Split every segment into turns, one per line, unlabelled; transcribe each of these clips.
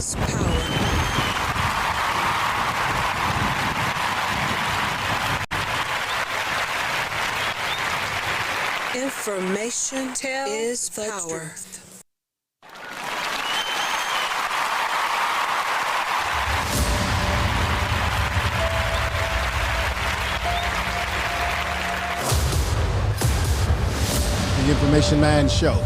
is power. Information is power.
The Information Man Show.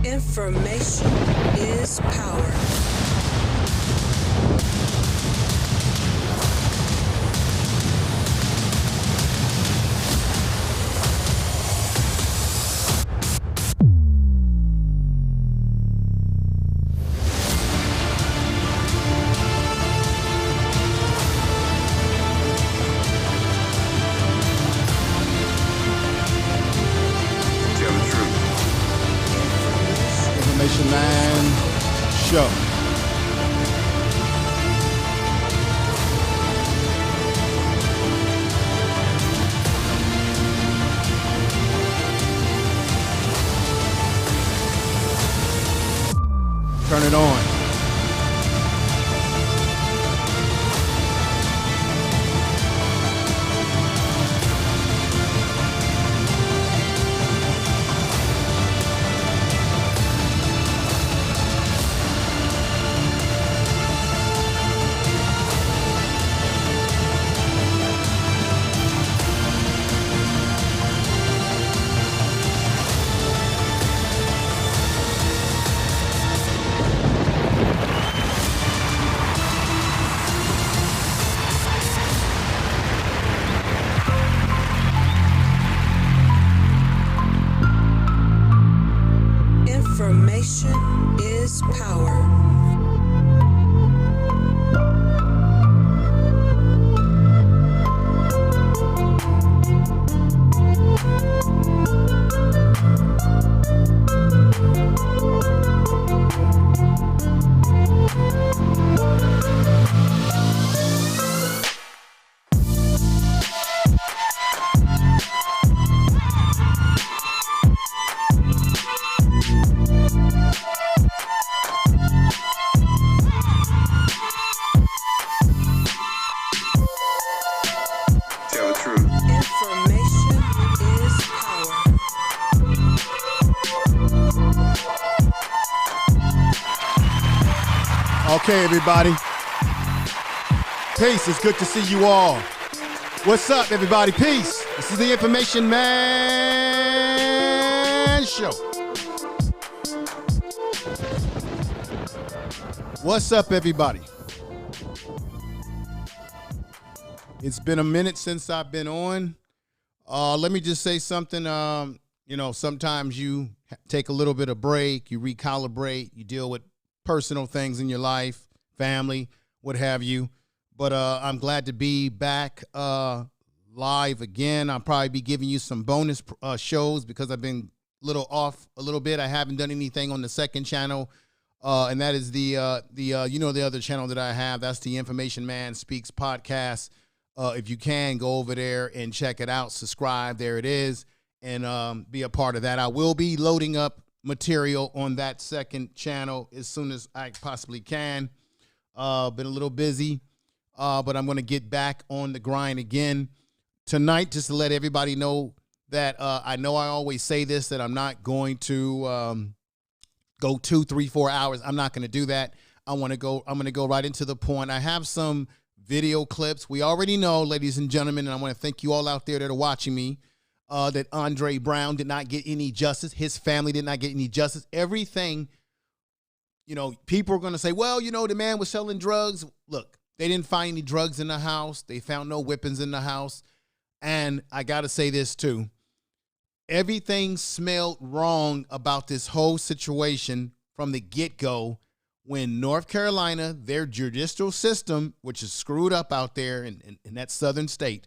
Information is power.
Information Man Show. Turn it on.
Information is power.
Okay, everybody. Peace. It's good to see you all. What's up, everybody? Peace. This is the Information Man Show. What's up, everybody? It's been a minute since I've been on. Let me just say something. Sometimes you take a little bit of break, you recalibrate, you deal with personal things in your life, family, what have you. But I'm glad to be back live again. I'll probably be giving you some bonus shows because I've been off a little bit. I haven't done anything on the second channel, and that is the other channel that I have. That's the Information Man Speaks podcast. If you can, go over there and check it out. Subscribe. There it is, and be a part of that. I will be loading up material on that second channel as soon as I possibly can. Been a little busy, but I'm going to get back on the grind again. tonight, just to let everybody know that I know I always say this, that I'm not going to go 2, 3, 4 hours. I'm not going to do that. I'm going to go right into the point. I have some video clips. We already know, ladies and gentlemen, and I want to thank you all out there that are watching me, that Andre Brown did not get any justice. His family did not get any justice. Everything, you know, people are going to say, well, you know, the man was selling drugs. Look, they didn't find any drugs in the house. They found no weapons in the house. And I got to say this too. Everything smelled wrong about this whole situation from the get-go when North Carolina, their judicial system, which is screwed up out there in that southern state,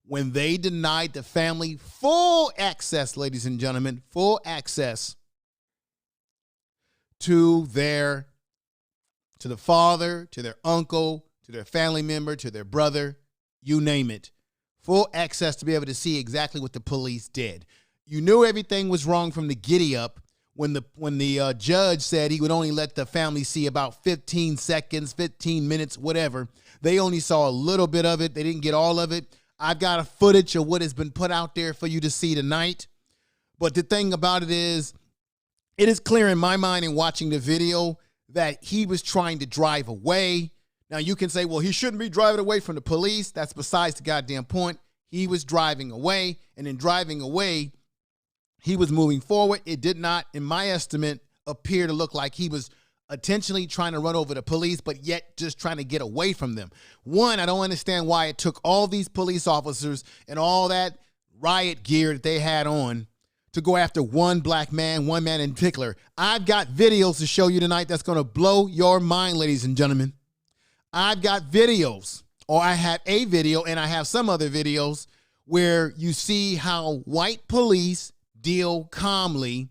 when they denied the family full access, ladies and gentlemen, full access to the father, to their uncle, to their family member, to their brother, you name it. Full access to be able to see exactly what the police did. You knew everything was wrong from the giddy up when the judge said he would only let the family see about 15 seconds, 15 minutes, whatever. They only saw a little bit of it. They didn't get all of it. I've got a footage of what has been put out there for you to see tonight. But the thing about it is clear in my mind in watching the video that he was trying to drive away. Now, you can say, well, he shouldn't be driving away from the police. That's besides the goddamn point. He was driving away, and in driving away, he was moving forward. It did not, in my estimate, appear to look like he was intentionally trying to run over the police, but yet just trying to get away from them. One, I don't understand why it took all these police officers and all that riot gear that they had on to go after one black man, one man in particular. I've got videos to show you tonight that's going to blow your mind, ladies and gentlemen. I've got videos, or I have a video, and I have some other videos where you see how white police deal calmly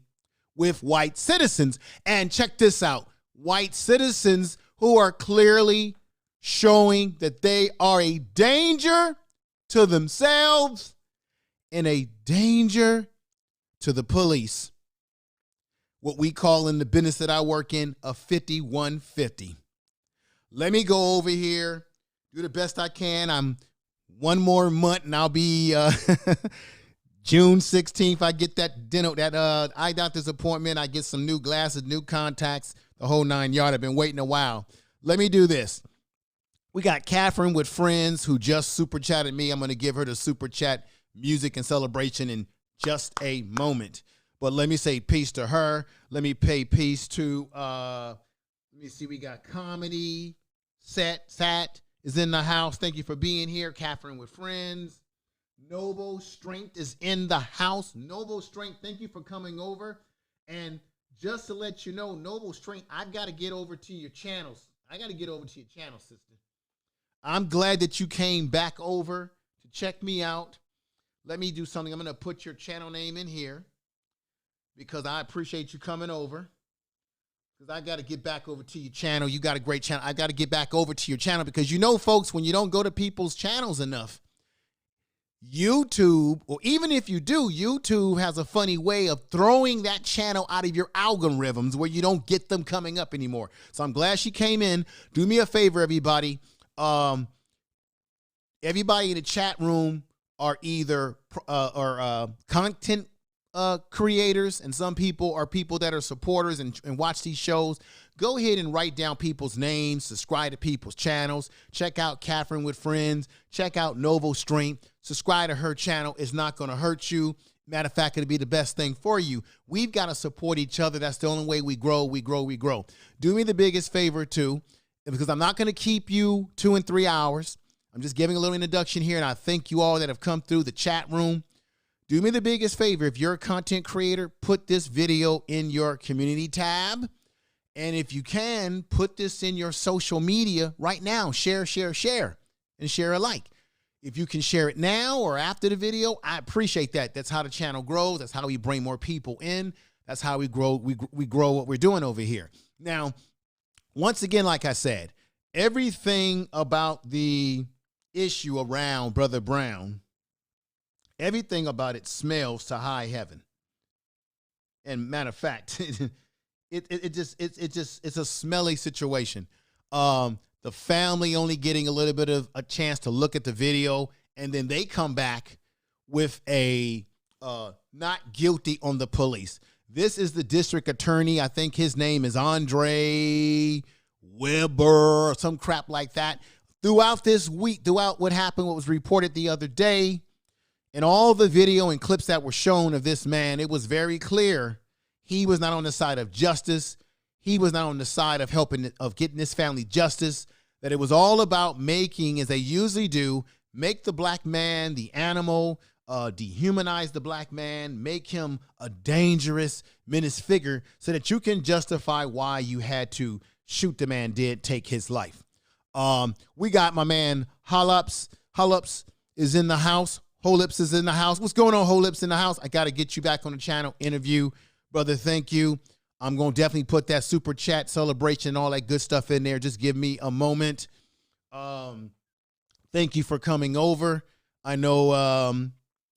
with white citizens. And check this out. White citizens who are clearly showing that they are a danger to themselves and a danger to the police. What we call in the business that I work in a 5150. Let me go over here, do the best I can. I'm one more month and I'll be June 16th. I get that eye doctor's appointment. I get some new glasses, new contacts, the whole 9 yards. I've been waiting a while. Let me do this. We got Catherine with Friends who just super chatted me. I'm going to give her the super chat music and celebration in just a moment. But let me say peace to her. Let me pay peace to, let me see, we got Comedy. Sat is in the house. Thank you for being here. Catherine with Friends. Noble Strength is in the house. Noble Strength, thank you for coming over. And just to let you know, Noble Strength, I've got to get over to your channels. I got to get over to your channel, sister. I'm glad that you came back over to check me out. Let me do something. I'm going to put your channel name in here because I appreciate you coming over. Because I got to get back over to your channel. You got a great channel. I got to get back over to your channel because you know, folks, when you don't go to people's channels enough, YouTube, or even if you do, YouTube has a funny way of throwing that channel out of your algorithms where you don't get them coming up anymore. So I'm glad she came in. Do me a favor, everybody. Everybody in the chat room are either content creators, and some people are people that are supporters and watch these shows. Go ahead and write down people's names, subscribe to people's channels, check out Catherine with Friends, check out Noble Strength, subscribe to her channel. It's not going to hurt you. Matter of fact, it'll be the best thing for you. We've got to support each other. That's the only way we grow, we grow, we grow. Do me the biggest favor too, because I'm not going to keep you 2 and 3 hours. I'm just giving a little introduction here, and I thank you all that have come through the chat room. Do me the biggest favor. If you're a content creator, put this video in your community tab. And if you can, put this in your social media right now. Share, share, share, and share alike. If you can share it now or after the video, I appreciate that. That's how the channel grows. That's how we bring more people in. That's how we grow. We grow what we're doing over here. Now, once again, like I said, everything about the issue around Brother Brown, everything about it smells to high heaven. And matter of fact, it's a smelly situation. The family only getting a little bit of a chance to look at the video and then they come back with a not guilty on the police. This is the district attorney. I think his name is Andre Weber or some crap like that. Throughout this week, throughout what happened, what was reported the other day, and all the video and clips that were shown of this man, it was very clear he was not on the side of justice. He was not on the side of getting his family justice. That it was all about making, as they usually do, make the black man the animal, dehumanize the black man, make him a dangerous menace figure so that you can justify why you had to shoot the man dead, take his life. We got my man Holops. Holops is in the house. Holips is in the house. What's going on, Holips in the house? I got to get you back on the channel. Interview. Brother, thank you. I'm going to definitely put that super chat celebration and all that good stuff in there. Just give me a moment. Thank you for coming over. I know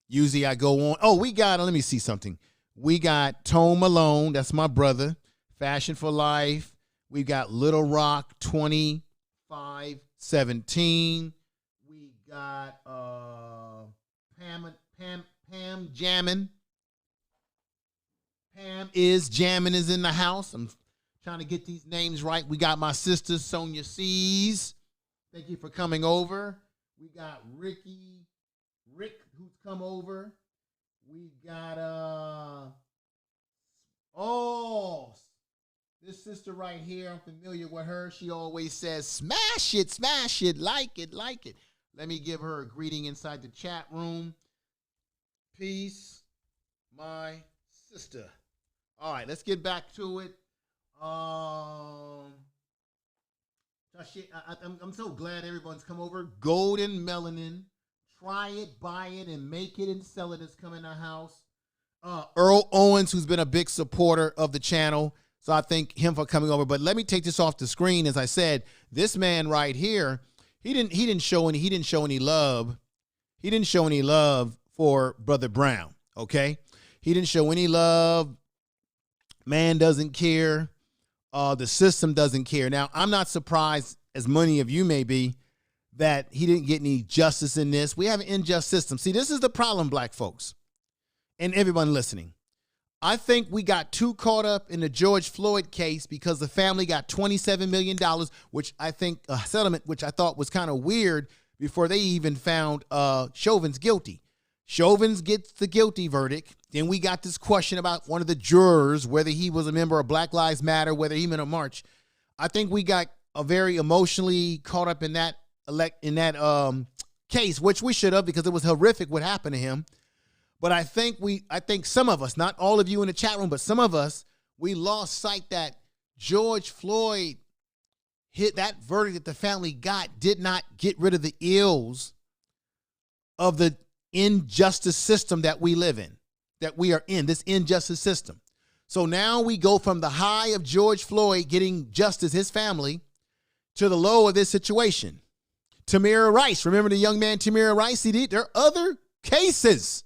usually I go on. Oh, we got, let me see something. We got Tone Malone. That's my brother. Fashion for Life. We got Little Rock 2517. We got Pam Jammin'. Pam is Jammin' is in the house. I'm trying to get these names right. We got my sister Sonia C's. Thank you for coming over. We got Rick who's come over. We got this sister right here. I'm familiar with her. She always says, smash it, like it. Let me give her a greeting inside the chat room. Peace, my sister. All right, let's get back to it. I'm so glad everyone's come over. Golden Melanin. Try it, buy it, and make it and sell it is coming in the house. Earl Owens, who's been a big supporter of the channel. So I thank him for coming over. But let me take this off the screen. As I said, this man right here, he didn't show any love. He didn't show any love for Brother Brown. Okay, he didn't show any love. Man doesn't care. The system doesn't care. Now, I'm not surprised, as many of you may be, that he didn't get any justice in this. We have an unjust system. See, this is the problem, black folks, and everyone listening. I think we got too caught up in the George Floyd case because the family got $27 million, which I think a settlement, which I thought was kind of weird before they even found Chauvin's guilty. Chauvin gets the guilty verdict. Then we got this question about one of the jurors, whether he was a member of Black Lives Matter, whether he meant a march. I think we got a very emotionally caught up in that case, which we should have, because it was horrific what happened to him. But I think some of us, not all of you in the chat room, but some of us, we lost sight that George Floyd hit that verdict that the family got did not get rid of the ills of the injustice system that we live in, that we are in, this injustice system. So now we go from the high of George Floyd getting justice, his family, to the low of this situation. Tamir Rice, remember the young man Tamir Rice? There are other cases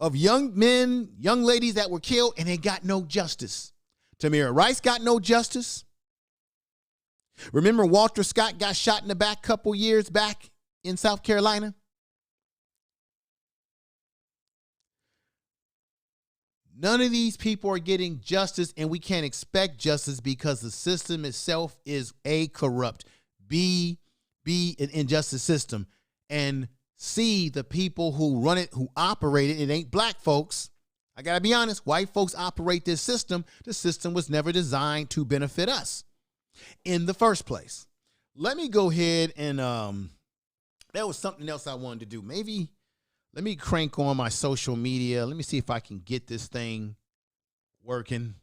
of young men, young ladies that were killed, and they got no justice. Tamir Rice got no justice. Remember Walter Scott got shot in the back a couple years back in South Carolina? None of these people are getting justice, and we can't expect justice because the system itself is A, corrupt, B, an injustice system, and C, the people who run it, who operate it, it ain't black folks. I got to be honest, white folks operate this system. The system was never designed to benefit us in the first place. Let me go ahead and there was something else I wanted to do. Maybe let me crank on my social media. Let me see if I can get this thing working.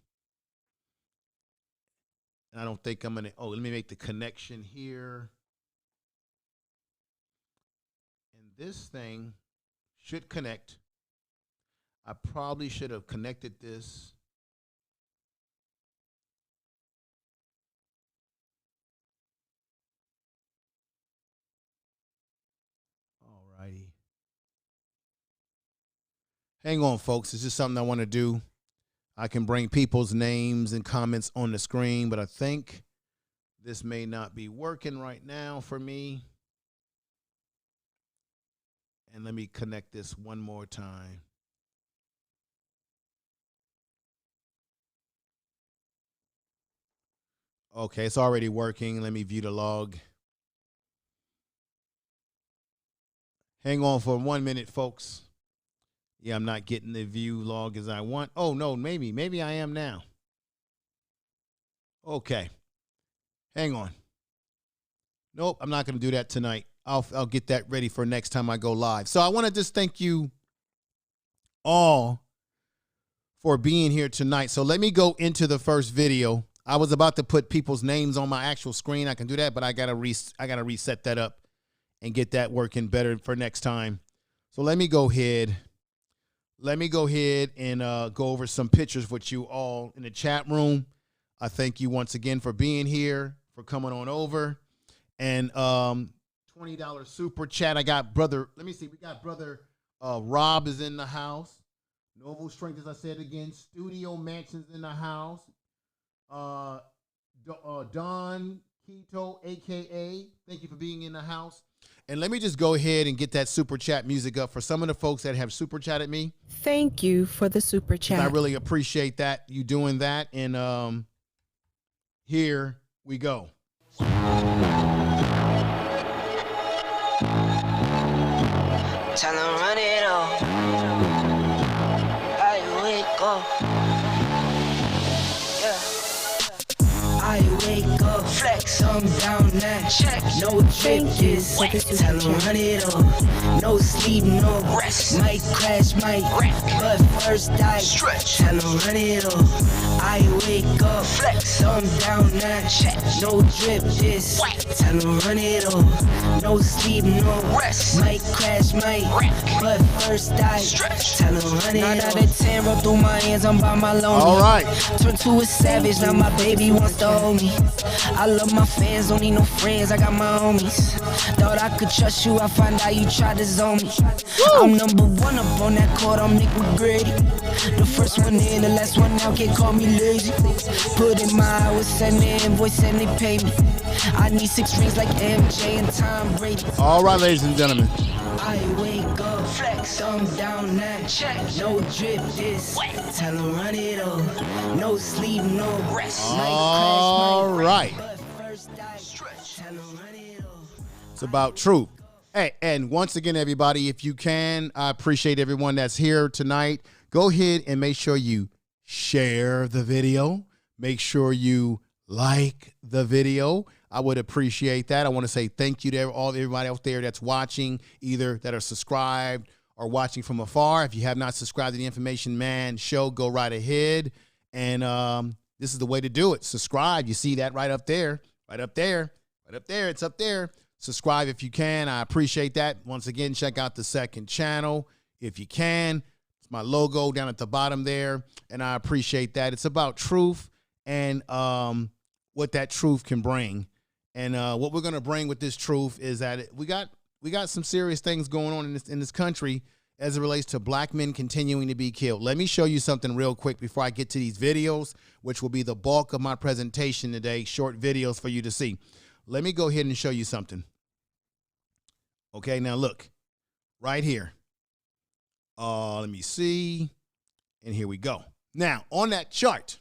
And I don't think I'm going to, let me make the connection here. And this thing should connect. I probably should have connected this. All righty. Hang on, folks. It's just something I want to do. I can bring people's names and comments on the screen, but I think this may not be working right now for me. And let me connect this one more time. Okay, it's already working. Let me view the log. Hang on for 1 minute, folks. Yeah, I'm not getting the view log as I want. Oh, no, maybe I am now. Okay. Hang on. Nope, I'm not going to do that tonight. I'll get that ready for next time I go live. So I want to just thank you all for being here tonight. So let me go into the first video. I was about to put people's names on my actual screen. I can do that, but I gotta reset that up and get that working better for next time. So let me go ahead. And go over some pictures with you all in the chat room. I thank you once again for being here, for coming on over. And $20 super chat. I got brother. Let me see. We got brother Rob is in the house. Noble Strength, as I said again. Studio Mansions in the house. Don Quito, a.k.a. Thank you for being in the house. And let me just go ahead and get that super chat music up for some of the folks that have super chatted me.
Thank you for the super chat.
I really appreciate that, you doing that. And here we go.
Tell them run it all. I wake up. Yeah. I wake up, flex, I'm down now. Check, no trip is wet. Tell them run it all. No sleep, no rest. Might crash, might wreck, but first I stretch. Tell them run it all. I wake up, flex, I'm down now. Check, no drip is wet. Tell them run it all. No sleep, no rest. Might crash, might wreck, but first I stretch. Tell them run it all. 9 out of 10 roll through my hands, I'm by my lonely.
All right.
Turn to a savage, now my baby wants to hold me. I love my fans, don't need no friends, I got my homies. Thought I could trust you, I find out you tried to zone me. I'm number one up on that court, I'm Nick McGrady. The first one in, the last one out, can't call me lazy. Put in my hours, send the invoice and they pay me. I need 6 rings like MJ and Tom Brady.
All right, ladies and gentlemen.
I wake up, flex, thumb down, now check. No drip, this wet. Tell them run it all. No sleep, no rest.
All right. It's about truth. Hey, and once again, everybody, if you can, I appreciate everyone that's here tonight. Go ahead and make sure you share the video. Make sure you like the video. I would appreciate that. I want to say thank you to everybody out there that's watching, either that are subscribed or watching from afar. If you have not subscribed to the Information Man Show, go right ahead. And this is the way to do it. Subscribe. You see that right up there, right up there, right up there. It's up there. Subscribe if you can. I appreciate that. Once again, check out the second channel if you can. It's my logo down at the bottom there, and I appreciate that. It's about truth and what that truth can bring. And what we're going to bring with this truth is that we got some serious things going on in this country as it relates to black men continuing to be killed. Let me show you something real quick before I get to these videos, which will be the bulk of my presentation today, short videos for you to see. Let me go ahead and show you something. Okay, now look, right here. Let me see. And here we go. Now, on that chart,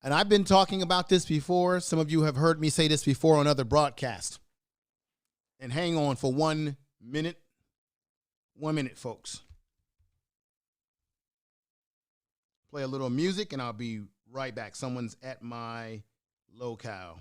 and I've been talking about this before. Some of you have heard me say this before on other broadcasts. And hang on for 1 minute. 1 minute, folks. Play a little music, and I'll be right back. Someone's at my locale.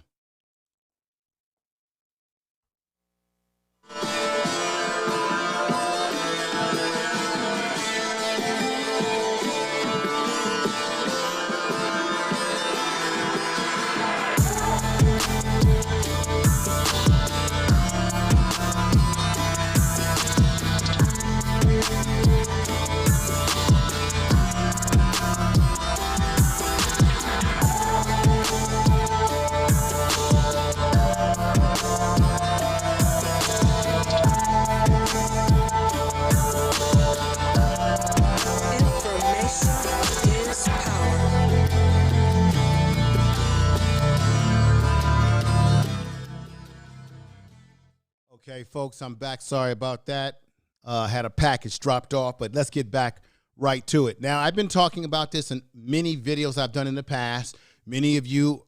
Okay, folks, I'm back. Sorry about that. had a package dropped off, but let's get back right to it. Now, I've been talking about this in many videos I've done in the past. Many of you,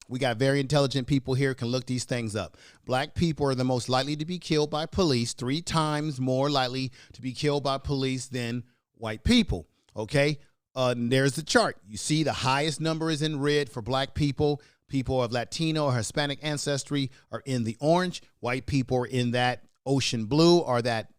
we got very intelligent people here, can look these things up. Black people are the most likely to be killed by police, 3 times more likely to be killed by police than white people, okay? And there's the chart. You see the highest number is in red for black people. People of Latino or Hispanic ancestry are in the orange. White people are in that ocean blue, or that,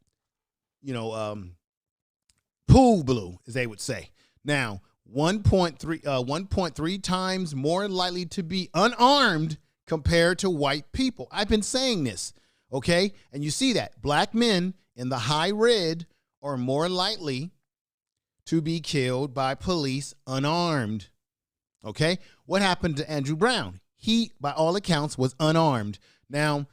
pool blue, as they would say. Now, 1.3 times more likely to be unarmed compared to white people. I've been saying this, okay? And you see that black men in the high red are more likely to be killed by police unarmed, okay? What happened to Andrew Brown? He, by all accounts, was unarmed. Now,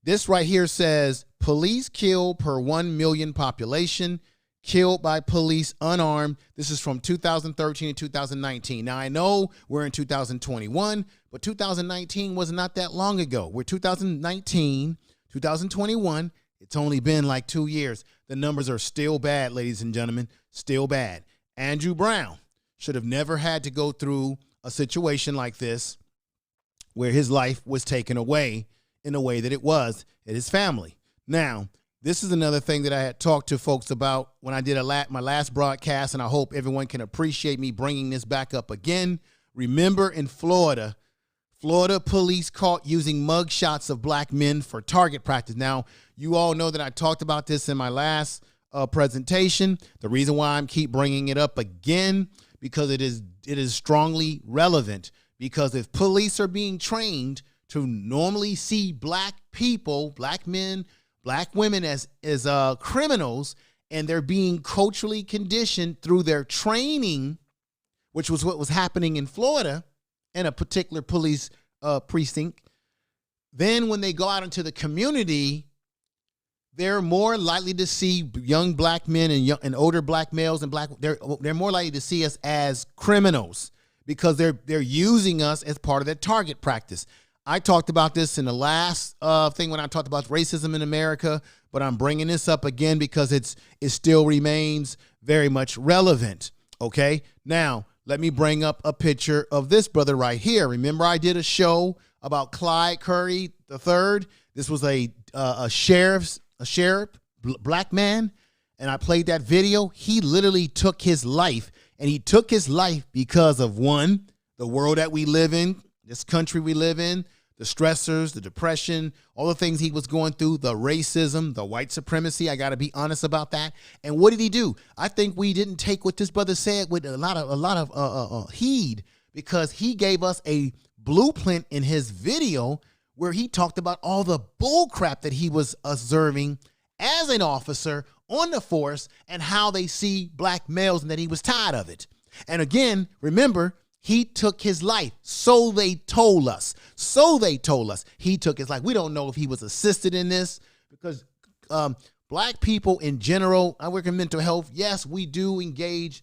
this right here says police killed per 1 million population, killed by police unarmed. This is from 2013 to 2019. Now, I know we're in 2021, but 2019 was not that long ago. We're 2019, 2021. It's only been like 2 years. The numbers are still bad, ladies and gentlemen, still bad. Andrew Brown should have never had to go through a situation like this where his life was taken away in the way that it was at his family. Now, this is another thing that I had talked to folks about when I did my last broadcast, and I hope everyone can appreciate me bringing this back up again. Remember, in Florida police caught using mug shots of black men for target practice. Now, you all know that I talked about this in my last presentation. The reason why I keep bringing it up again, because it is strongly relevant. Because if police are being trained to normally see black people, black men, black women as criminals, and they're being culturally conditioned through their training, which was what was happening in Florida in a particular police precinct, then when they go out into the community, they're more likely to see young black men and older black males and they're more likely to see us as criminals, because they're using us as part of their target practice. I talked about this in the last thing when I talked about racism in America, but I'm bringing this up again because it still remains very much relevant, okay? Now, let me bring up a picture of this brother right here. Remember, I did a show about Clyde Curry III. This was a sheriff, black man, and I played that video. He literally took his life, and he took his life because of, one, the world that we live in, this country we live in, the stressors, the depression, all the things he was going through, the racism, the white supremacy. I got to be honest about that. And what did he do? I think we didn't take what this brother said with a lot of heed, because he gave us a blueprint in his video where he talked about all the bull crap that he was observing as an officer on the force and how they see black males, and that he was tired of it. And again, remember, he took his life. So they told us. He took his life. We don't know if he was assisted in this, because black people in general, I work in mental health. Yes, we do engage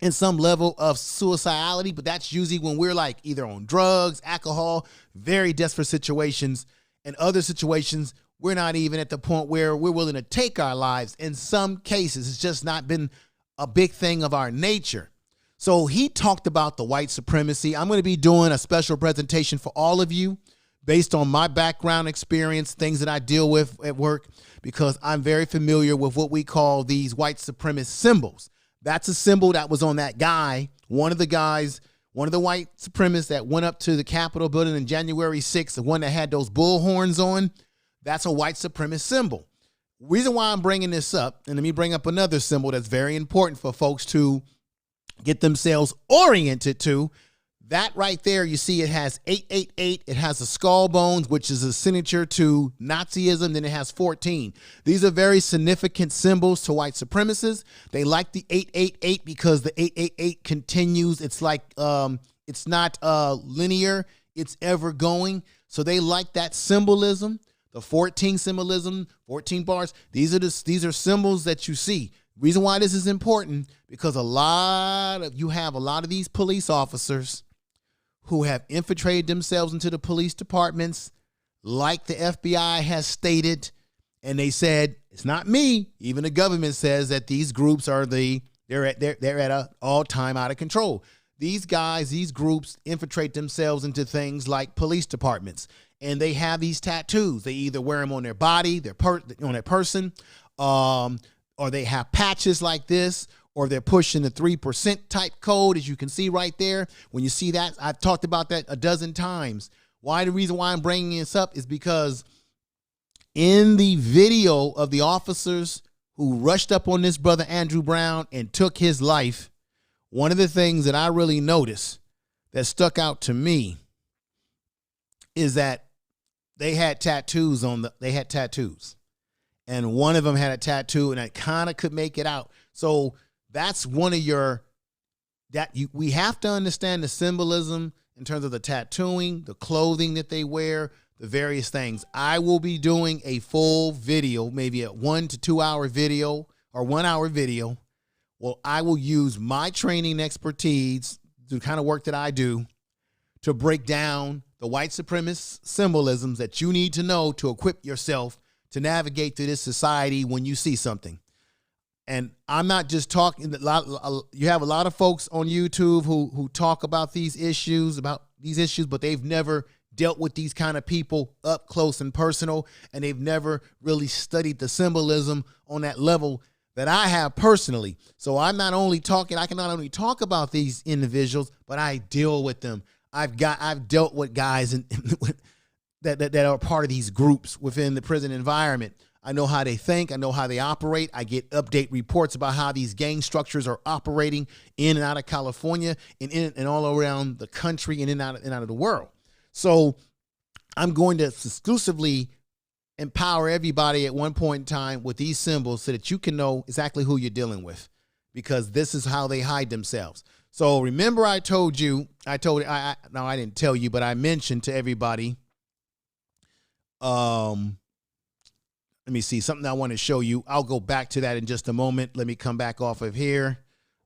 in some level of suicidality, but that's usually when we're like either on drugs, alcohol, very desperate situations. And other situations, we're not even at the point where we're willing to take our lives. In some cases, it's just not been a big thing of our nature. So he talked about the white supremacy. I'm going to be doing a special presentation for all of you based on my background experience, things that I deal with at work, because I'm very familiar with what we call these white supremacist symbols. That's a symbol that was on that guy, one of the white supremacists that went up to the Capitol building on January 6th, the one that had those bull horns on. That's a white supremacist symbol. Reason why I'm bringing this up, and let me bring up another symbol that's very important for folks to get themselves oriented to. That right there, you see it has 888. It has the skull bones, which is a signature to Nazism. Then it has 14. These are very significant symbols to white supremacists. They like the 888 because the 888 continues. It's like, it's not linear. It's ever going. So they like that symbolism. The 14 symbolism, 14 bars. These are symbols that you see. Reason why this is important, because you have a lot of these police officers who have infiltrated themselves into the police departments, like the FBI has stated, And they said, it's not me. Even the government says that these groups are they're at an all-time out of control. These guys, these groups infiltrate themselves into things like police departments, and they have these tattoos. They either wear them on their body, on their person, or they have patches like this, or they're pushing the 3% type code, as you can see right there. When you see that, I've talked about that a dozen times. The reason why I'm bringing this up is because in the video of the officers who rushed up on this brother Andrew Brown and took his life, one of the things that I really noticed that stuck out to me is that they had tattoos and one of them had a tattoo, and I kind of could make it out. So that's one of we have to understand the symbolism in terms of the tattooing, the clothing that they wear, the various things. I will be doing a full video, maybe a 1 to 2 hour video or 1 hour video. Well, I will use my training expertise, the kind of work that I do, to break down the white supremacist symbolisms that you need to know to equip yourself to navigate through this society when you see something. And I'm not just talking, you have a lot of folks on YouTube who talk about these issues, but they've never dealt with these kind of people up close and personal, and they've never really studied the symbolism on that level that I have personally. So I can not only talk about these individuals, but I deal with them. I've dealt with guys that are part of these groups within the prison environment. I know how they think. I know how they operate. I get update reports about how these gang structures are operating in and out of California and all around the country and in and out of the world. So I'm going to exclusively empower everybody at one point in time with these symbols so that you can know exactly who you're dealing with, because this is how they hide themselves. So remember I didn't tell you, but I mentioned to everybody, let me see, something I want to show you. I'll go back to that in just a moment. Let me come back off of here.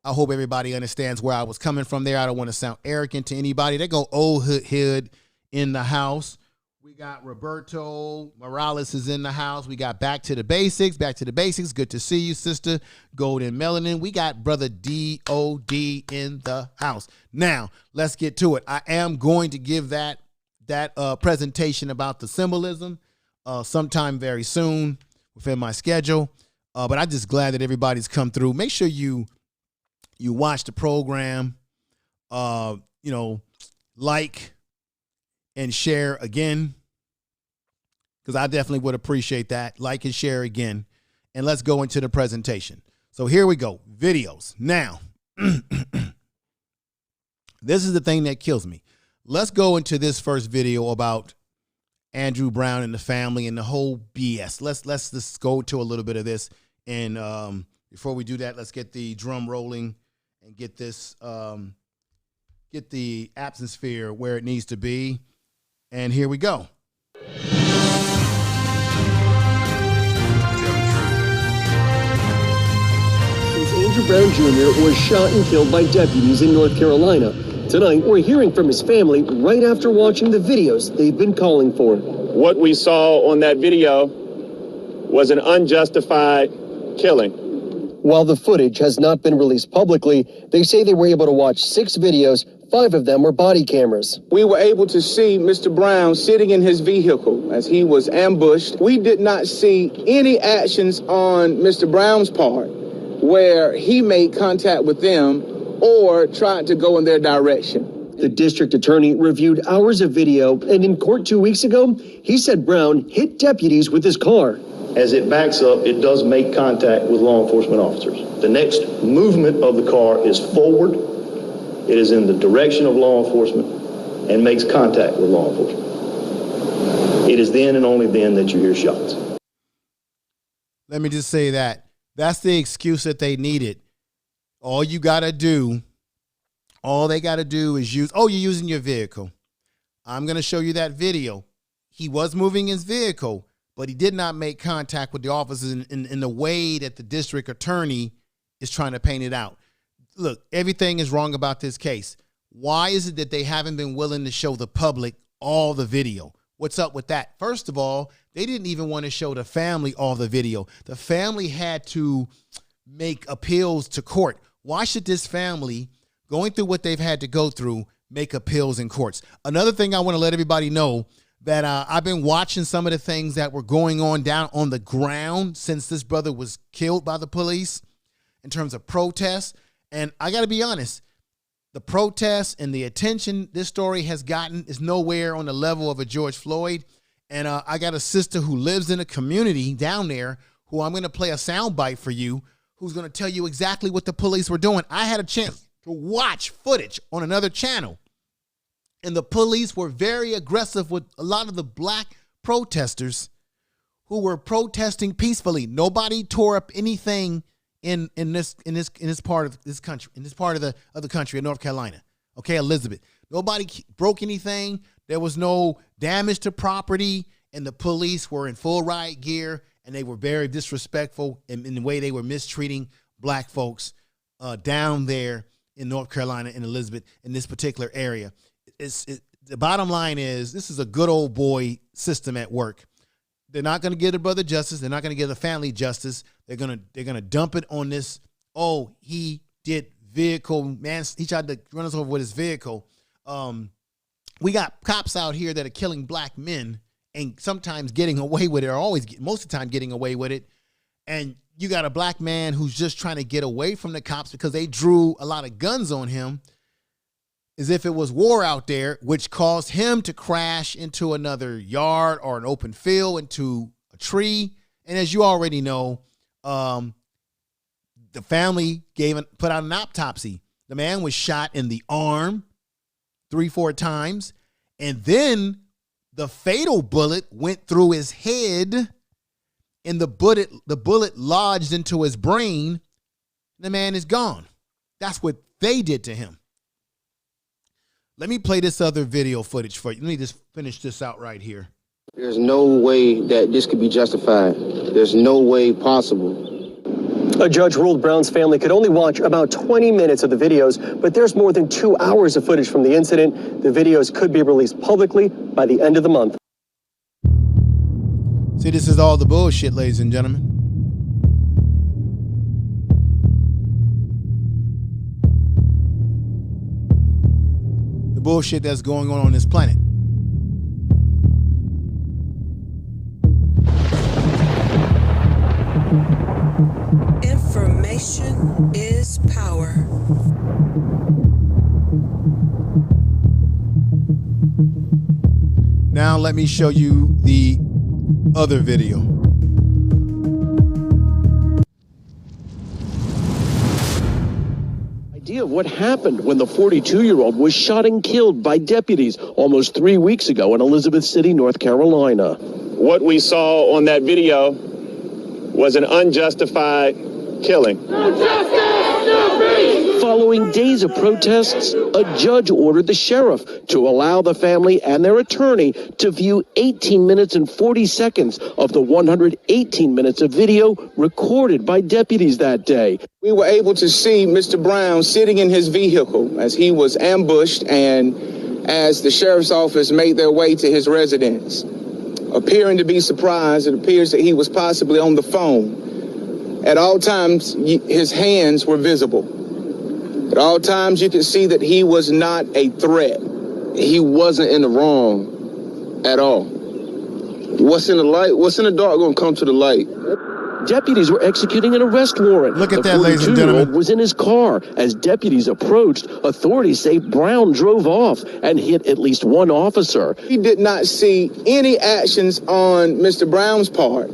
I hope everybody understands where I was coming from there. I don't want to sound arrogant to anybody. They go old hood in the house. We got Roberto Morales is in the house. We got Back to the Basics. Good to see you, sister. Golden Melanin. We got brother D.O.D. in the house. Now, let's get to it. I am going to give that presentation about the symbolism sometime very soon within my schedule. But I'm just glad that everybody's come through. Make sure you watch the program, like and share again, because I definitely would appreciate that. Like and share again. And let's go into the presentation. So here we go. Videos. Now, this is the thing that kills me. Let's go into this first video about Andrew Brown and the family and the whole BS. Let's just go to a little bit of this. And before we do that, let's get the drum rolling and get this, get the atmosphere where it needs to be. And here we go.
Since Andrew Brown Jr. was shot and killed by deputies in North Carolina, tonight we're hearing from his family right after watching the videos they've been calling for.
What we saw on that video was an unjustified killing.
While the footage has not been released publicly, they say they were able to watch 6 videos. 5 of them were body cameras.
We were able to see Mr. Brown sitting in his vehicle as he was ambushed. We did not see any actions on Mr. Brown's part where he made contact with them or tried to go in their direction.
The district attorney reviewed hours of video, and in court 2 weeks ago, he said Brown hit deputies with his car.
As it backs up, it does make contact with law enforcement officers. The next movement of the car is forward. It is in the direction of law enforcement and makes contact with law enforcement. It is then and only then that you hear shots.
Let me just say that's the excuse that they needed. All they got to do is use, you're using your vehicle. I'm going to show you that video. He was moving his vehicle, but he did not make contact with the officers in the way that the district attorney is trying to paint it out. Look, everything is wrong about this case. Why is it that they haven't been willing to show the public all the video? What's up with that? First of all, They didn't even want to show the family all the video. The family had to make appeals to court. Why should this family, going through what they've had to go through, make appeals in courts? Another thing I want to let everybody know, that I've been watching some of the things that were going on down on the ground since this brother was killed by the police in terms of protests. And I got to be honest, the protests and the attention this story has gotten is nowhere on the level of a George Floyd. And I got a sister who lives in a community down there who I'm going to play a soundbite for you, who's going to tell you exactly what the police were doing. I had a chance to watch footage on another channel, and the police were very aggressive with a lot of the black protesters who were protesting peacefully. Nobody tore up anything in this part of this country, in this part of the country of North Carolina. Okay, Elizabeth. Nobody broke anything. There was no damage to property, and the police were in full riot gear, and they were very disrespectful in the way they were mistreating black folks down there in North Carolina and Elizabeth in this particular area. The bottom line is, this is a good old boy system at work. They're not going to give the brother justice. They're not going to give the family justice. They're going to dump it on this. Oh, he did vehicle, man. He tried to run us over with his vehicle. We got cops out here that are killing black men and sometimes getting away with it, or most of the time getting away with it. And you got a black man who's just trying to get away from the cops because they drew a lot of guns on him, as if it was war out there, which caused him to crash into another yard or an open field, into a tree. And as you already know, the family put out an autopsy. The man was shot in the arm 3-4 times, and then the fatal bullet went through his head, and the bullet lodged into his brain. The man is gone. That's what they did to him. Let me play this other video footage for you. Let me just finish this out right here.
There's no way that this could be justified. There's no way possible.
A judge ruled Brown's family could only watch about 20 minutes of the videos, but there's more than 2 hours of footage from the incident. The videos could be released publicly by the end of the month.
See, this is all the bullshit, ladies and gentlemen. The bullshit that's going on this planet.
Information is power.
Now let me show you the other video.
Idea of what happened when the 42-year-old was shot and killed by deputies almost 3 weeks ago in Elizabeth City, North Carolina.
What we saw on that video was an unjustified killing.
Following days of protests, a judge ordered the sheriff to allow the family and their attorney to view 18 minutes and 40 seconds of the 118 minutes of video recorded by deputies that day.
We were able to see Mr. Brown sitting in his vehicle as he was ambushed, and as the sheriff's office made their way to his residence. Appearing to be surprised, it appears that he was possibly on the phone. At all times, his hands were visible. At all times, you could see that he was not a threat.
He wasn't in the wrong at all. What's in the light? What's in the dark gonna come to the light?
Deputies were executing an arrest warrant.
Look at that, ladies and gentlemen.
Was in his car. As deputies approached, authorities say Brown drove off and hit at least one officer.
We did not see any actions on Mr. Brown's part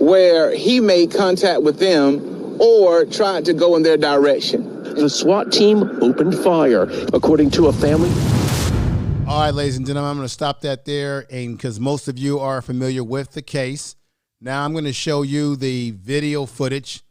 where he made contact with them or tried to go in their direction.
The SWAT team opened fire, according to a family.
All right, ladies and gentlemen, I'm going to stop that there, and because most of you are familiar with the case. Now I'm going to show you the video footage.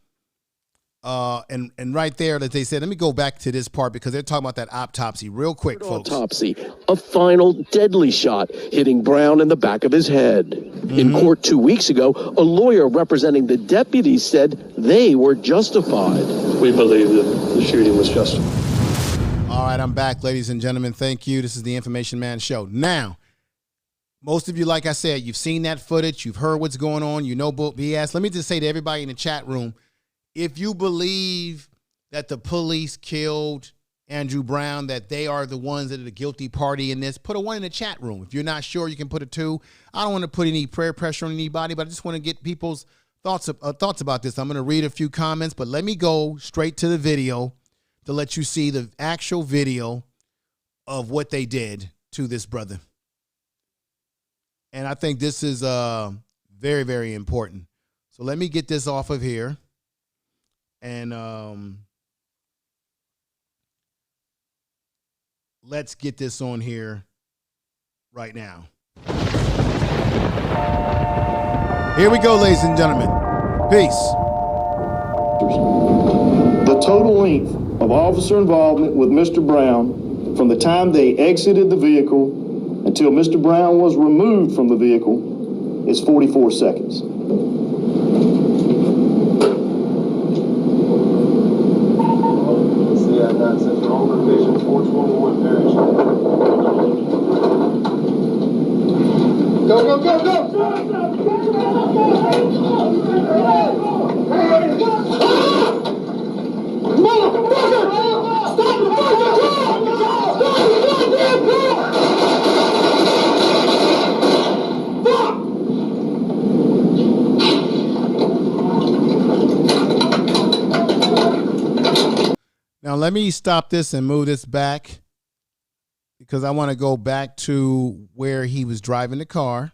And right there, as they said, let me go back to this part because they're talking about that autopsy real quick, folks.
Autopsy, a final deadly shot hitting Brown in the back of his head. In court 2 weeks ago, a lawyer representing the deputies said they were justified.
We believe that the shooting was justified.
All right, I'm back, ladies and gentlemen. Thank you. This is the Information Man Show. Now, Most of you, like I said, you've seen that footage. You've heard what's going on. You know BS. Let me just say to everybody in the chat room, if you believe that the police killed Andrew Brown, that they are the ones that are the guilty party in this, put a 1 in the chat room. If you're not sure, you can put a 2. I don't want to put any prayer pressure on anybody, but I just want to get people's thoughts about this. I'm going to read a few comments, but let me go straight to the video to let you see the actual video of what they did to this brother. And I think this is very, very important. So let me get this off of here. And let's get this on here right now. Here we go, ladies and gentlemen. Peace.
The total length of officer involvement with Mr. Brown from the time they exited the vehicle until Mr. Brown was removed from the vehicle is 44 seconds.
Go, go, go, go!
Now let me stop this and move this back, because I want to go back to where he was driving the car.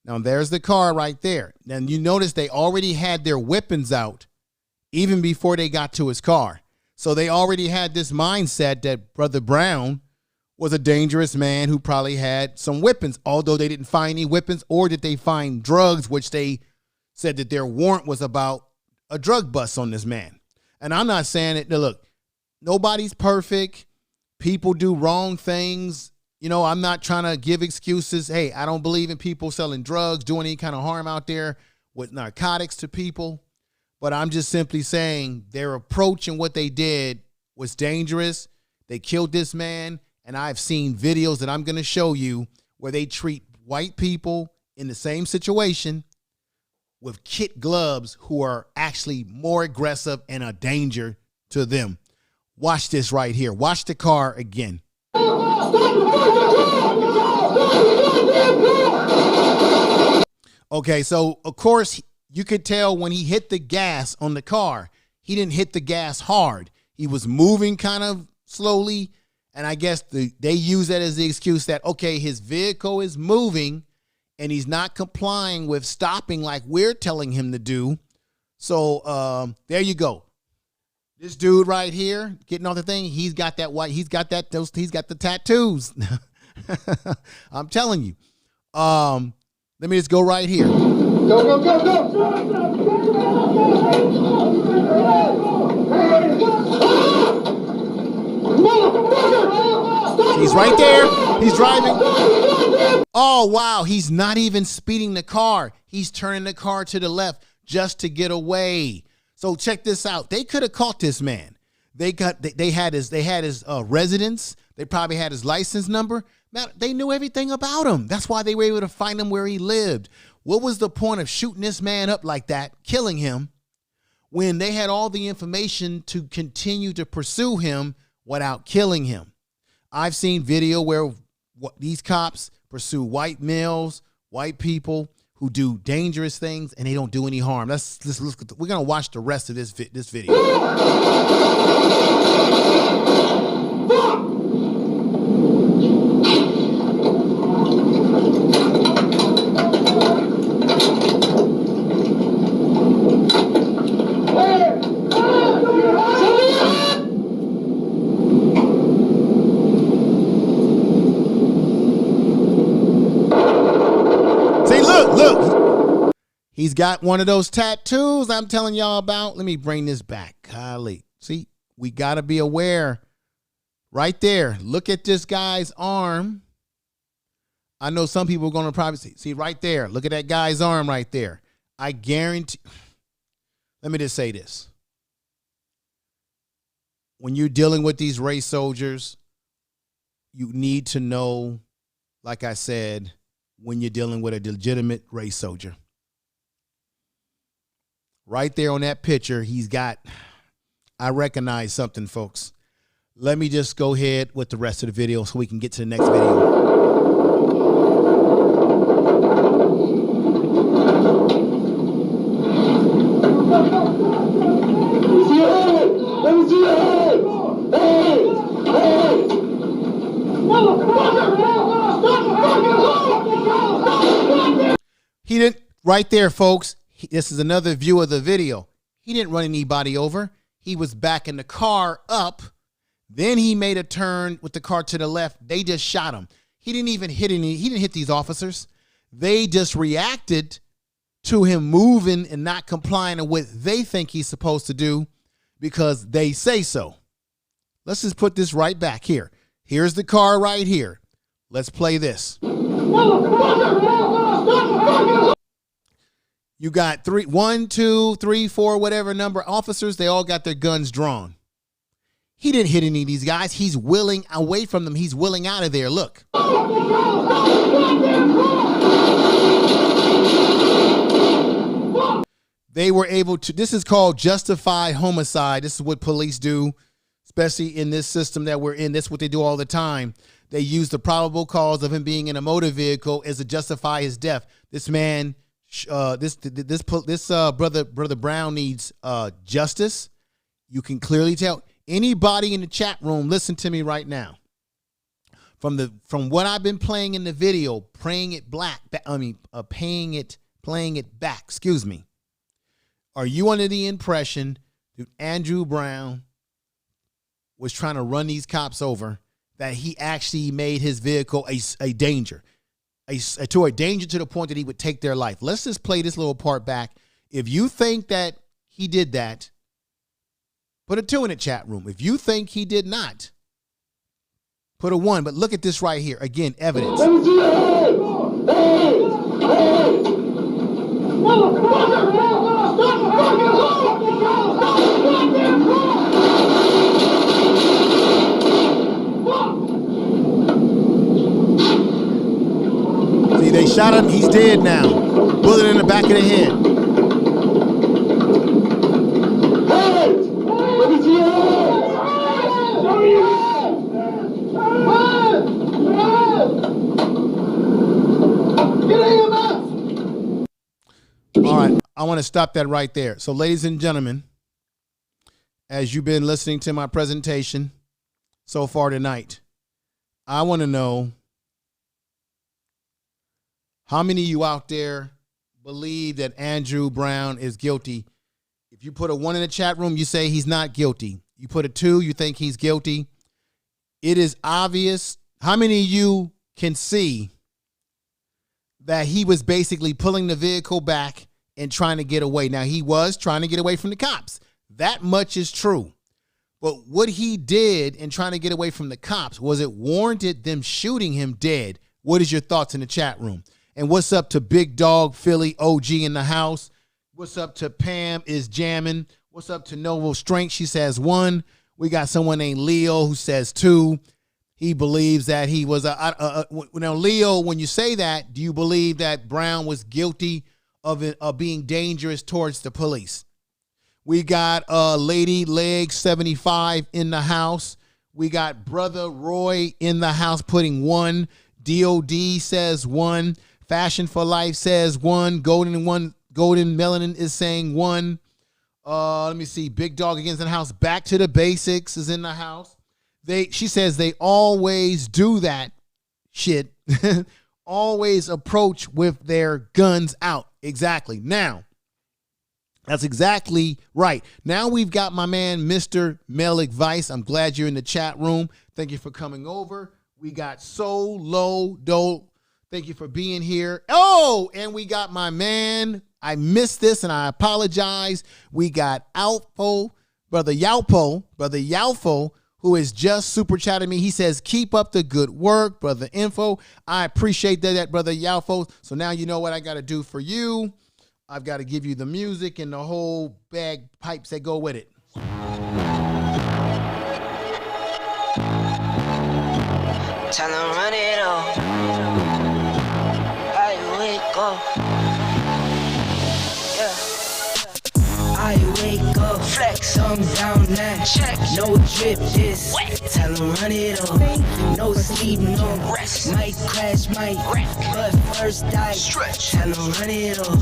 Now there's the car right there. Now you notice they already had their weapons out even before they got to his car. So they already had this mindset that Brother Brown was a dangerous man who probably had some weapons, although they didn't find any weapons, or did they find drugs, which they said that their warrant was about a drug bust on this man. And I'm not saying it. Look, nobody's perfect. People do wrong things. You know, I'm not trying to give excuses. Hey, I don't believe in people selling drugs, doing any kind of harm out there with narcotics to people. But I'm just simply saying their approach and what they did was dangerous. They killed this man. And I've seen videos that I'm going to show you where they treat white people in the same situation with kid gloves who are actually more aggressive and a danger to them. Watch this right here. Watch the car again. Okay, so of course you could tell when he hit the gas on the car, he didn't hit the gas hard. He was moving kind of slowly. And I guess they use that as the excuse that, okay, his vehicle is moving and he's not complying with stopping like we're telling him to do. So there you go. This dude right here getting on the thing, he's got that white, he's got the tattoos. I'm telling you. Let me just go right here.
Go, go, go, go!
He's right there. He's driving. Oh, wow. He's not even speeding the car. He's turning the car to the left just to get away. So check this out. They could have caught this man. They had his residence. They probably had his license number. Man, they knew everything about him. That's why they were able to find him where he lived. What was the point of shooting this man up like that, killing him, when they had all the information to continue to pursue him without killing him? I've seen video where these cops pursue white males, white people who do dangerous things, and they don't do any harm. Let's look at we're gonna watch the rest of this video. Look, he's got one of those tattoos I'm telling y'all about. Let me bring this back. Golly. See, we got to be aware right there. Look at this guy's arm. I know some people are going to probably see right there. Look at that guy's arm right there. I guarantee. Let me just say this. When you're dealing with these race soldiers, you need to know, like I said, when you're dealing with a legitimate race soldier. Right there on that picture, he's got, I recognize something, folks. Let me just go ahead with the rest of the video so we can get to the next video. He didn't, right there, folks. This is another view of the video. He didn't run anybody over. He was backing the car up. Then he made a turn with the car to the left. They just shot him. He didn't even hit any. He didn't hit these officers. They just reacted to him moving and not complying with what they think he's supposed to do because they say so. Let's just put this right back here. Here's the car right here. Let's play this. You got 1, 2, 3, 4, whatever number officers. They all got their guns drawn. He didn't hit any of these guys. He's willing away from them. He's willing out of there. Look. They were able to, this is called justified homicide. This is what police do, especially in this system that we're in. That's what they do all the time. They use the probable cause of him being in a motor vehicle as to justify his death. This man, brother Brown needs justice. You can clearly tell. Anybody in the chat room, listen to me right now. From what I've been playing in the video, playing it back. Excuse me. Are you under the impression that Andrew Brown was trying to run these cops over? That he actually made his vehicle a danger, to a danger to the point that he would take their life? Let's just play this little part back. If you think that he did that, put a 2 in the chat room. If you think he did not, put a 1. But look at this right here. Again, evidence. See, they shot him. He's dead now. Bullet in the back of the head. All right, I want to stop that right there. So, ladies and gentlemen, as you've been listening to my presentation so far tonight, I want to know how many of you out there believe that Andrew Brown is guilty. If you put a 1 in the chat room, you say he's not guilty. You put a 2, you think he's guilty. It is obvious. How many of you can see that he was basically pulling the vehicle back and trying to get away? Now, he was trying to get away from the cops. That much is true. But what he did in trying to get away from the cops, was it warranted them shooting him dead? What is your thoughts in the chat room? And what's up to Big Dog Philly OG in the house? What's up to Pam is jamming? What's up to Noble Strength? She says 1. We got someone named Leo who says 2. He believes that he was now, Leo, when you say that, do you believe that Brown was guilty of being dangerous towards the police? We got Lady Leg 75 in the house. We got Brother Roy in the house putting 1. DOD says 1. Fashion for Life says 1. Golden Melanin is saying 1. Let me see. Big Dog against the house. Back to the Basics is in the house. She says they always do that shit. Always approach with their guns out. Exactly. Now, that's exactly right. Now we've got my man, Mr. Malik Vice. I'm glad you're in the chat room. Thank you for coming over. We got Solo Dole. Thank you for being here. Oh, and we got my man. I missed this and I apologize. We got Alpo, Brother Yalpo, who is just super chatting me. He says, keep up the good work, Brother Info. I appreciate that, Brother Yalpo. So now you know what I got to do for you. I've got to give you the music and the whole bagpipes that go with it.
Tell 'em run it on. flex, I'm down now. Check, no drip, this wet. Tell him run it up. No sleep, no rest. Might crash, might wreck. But first I stretch. Tell him run it up.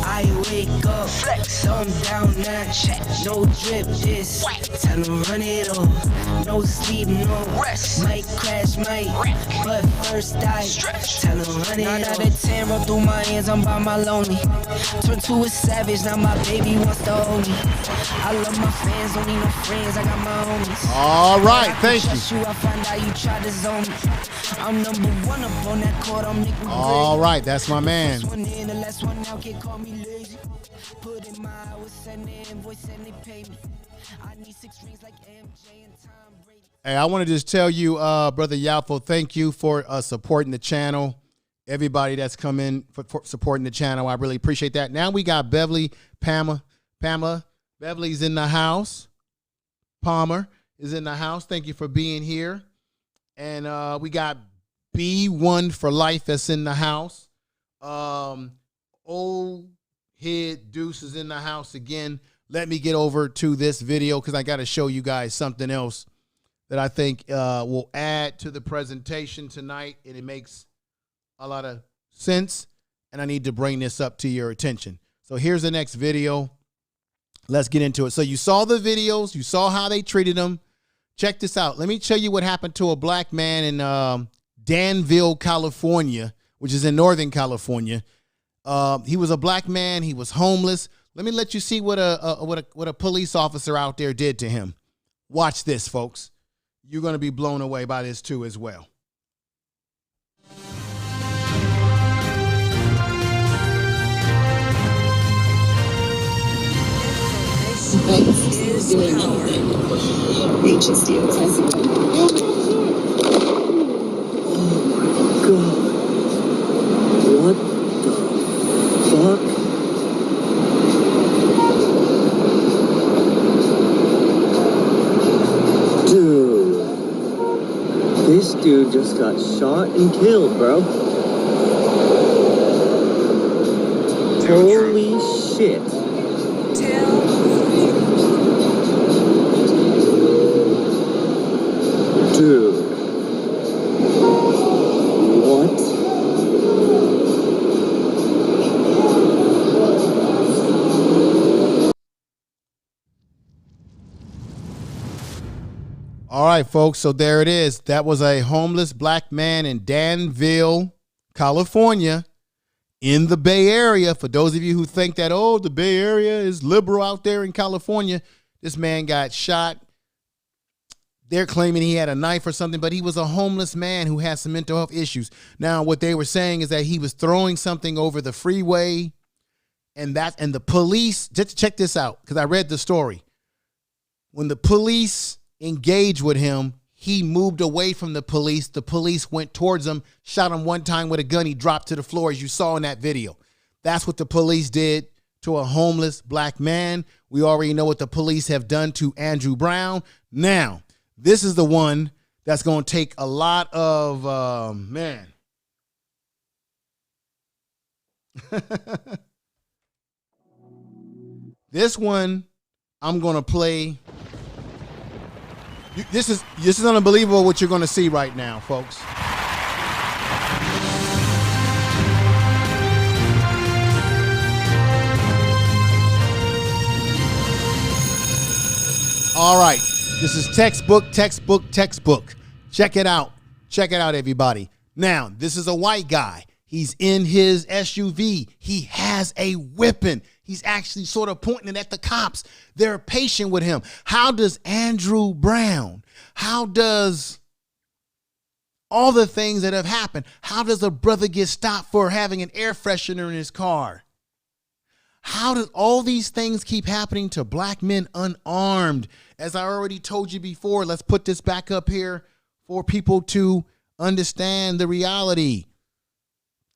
I wake up, flex, I'm down now. Check, no drip, this wet. Tell him run it up. No sleep, no rest. Might crash, might wreck. But first I stretch. Tell him run it up. 9 out of 10 roll through my hands, I'm by my lonely. Turn to a savage, now my baby wants to hold me. I love my fans, don't need no friends, I got my homies.
All right, thank you.
I find out you try to zone me. I'm number one up on that court, I'm Nick McGrady.
All right, that's my man.
One in, the last one out, can't call me lazy. Put in my hours, send the invoice, and they pay me. I need 6 rings like MJ and Tom Brady.
Hey, I want to just tell you, Brother Yalfo, thank you for supporting the channel. Everybody that's come in for supporting the channel, I really appreciate that. Now we got Beverly, Pamela. Beverly's in the house. Palmer is in the house. Thank you for being here. And we got B1 for Life that's in the house. Old Head Deuce is in the house again. Let me get over to this video because I got to show you guys something else that I think will add to the presentation tonight, and it makes a lot of sense, and I need to bring this up to your attention. So here's the next video. Let's get into it. So you saw the videos. You saw how they treated him. Check this out. Let me tell you what happened to a black man in Danville, California, which is in Northern California. He was a black man. He was homeless. Let me let you see what a police officer out there did to him. Watch this, folks. You're going to be blown away by this too as well.
Is power.
HSD. God. What the fuck? Dude. This dude just got shot and killed, bro. Holy shit. Dude. What?
All right, folks. So there it is. That was a homeless black man in Danville, California, in the Bay Area. For those of you who think that, oh, the Bay Area is liberal out there in California, this man got shot. They're claiming he had a knife or something, but he was a homeless man who had some mental health issues. Now, what they were saying is that he was throwing something over the freeway, and the police, just check this out, because I read the story. When the police engaged with him, he moved away from the police. The police went towards him, shot him one time with a gun. He dropped to the floor, as you saw in that video. That's what the police did to a homeless black man. We already know what the police have done to Andrew Brown. Now, this is the one that's going to take a lot of, man. This one, I'm going to play. This is unbelievable what you're going to see right now, folks. All right. This is textbook. Check it out. Check it out, everybody. Now, this is a white guy. He's in his SUV. He has a weapon. He's actually sort of pointing it at the cops. They're patient with him. How does Andrew Brown, how does all the things that have happened, how does a brother get stopped for having an air freshener in his car? How does all these things keep happening to black men unarmed? As I already told you before, let's put this back up here for people to understand the reality.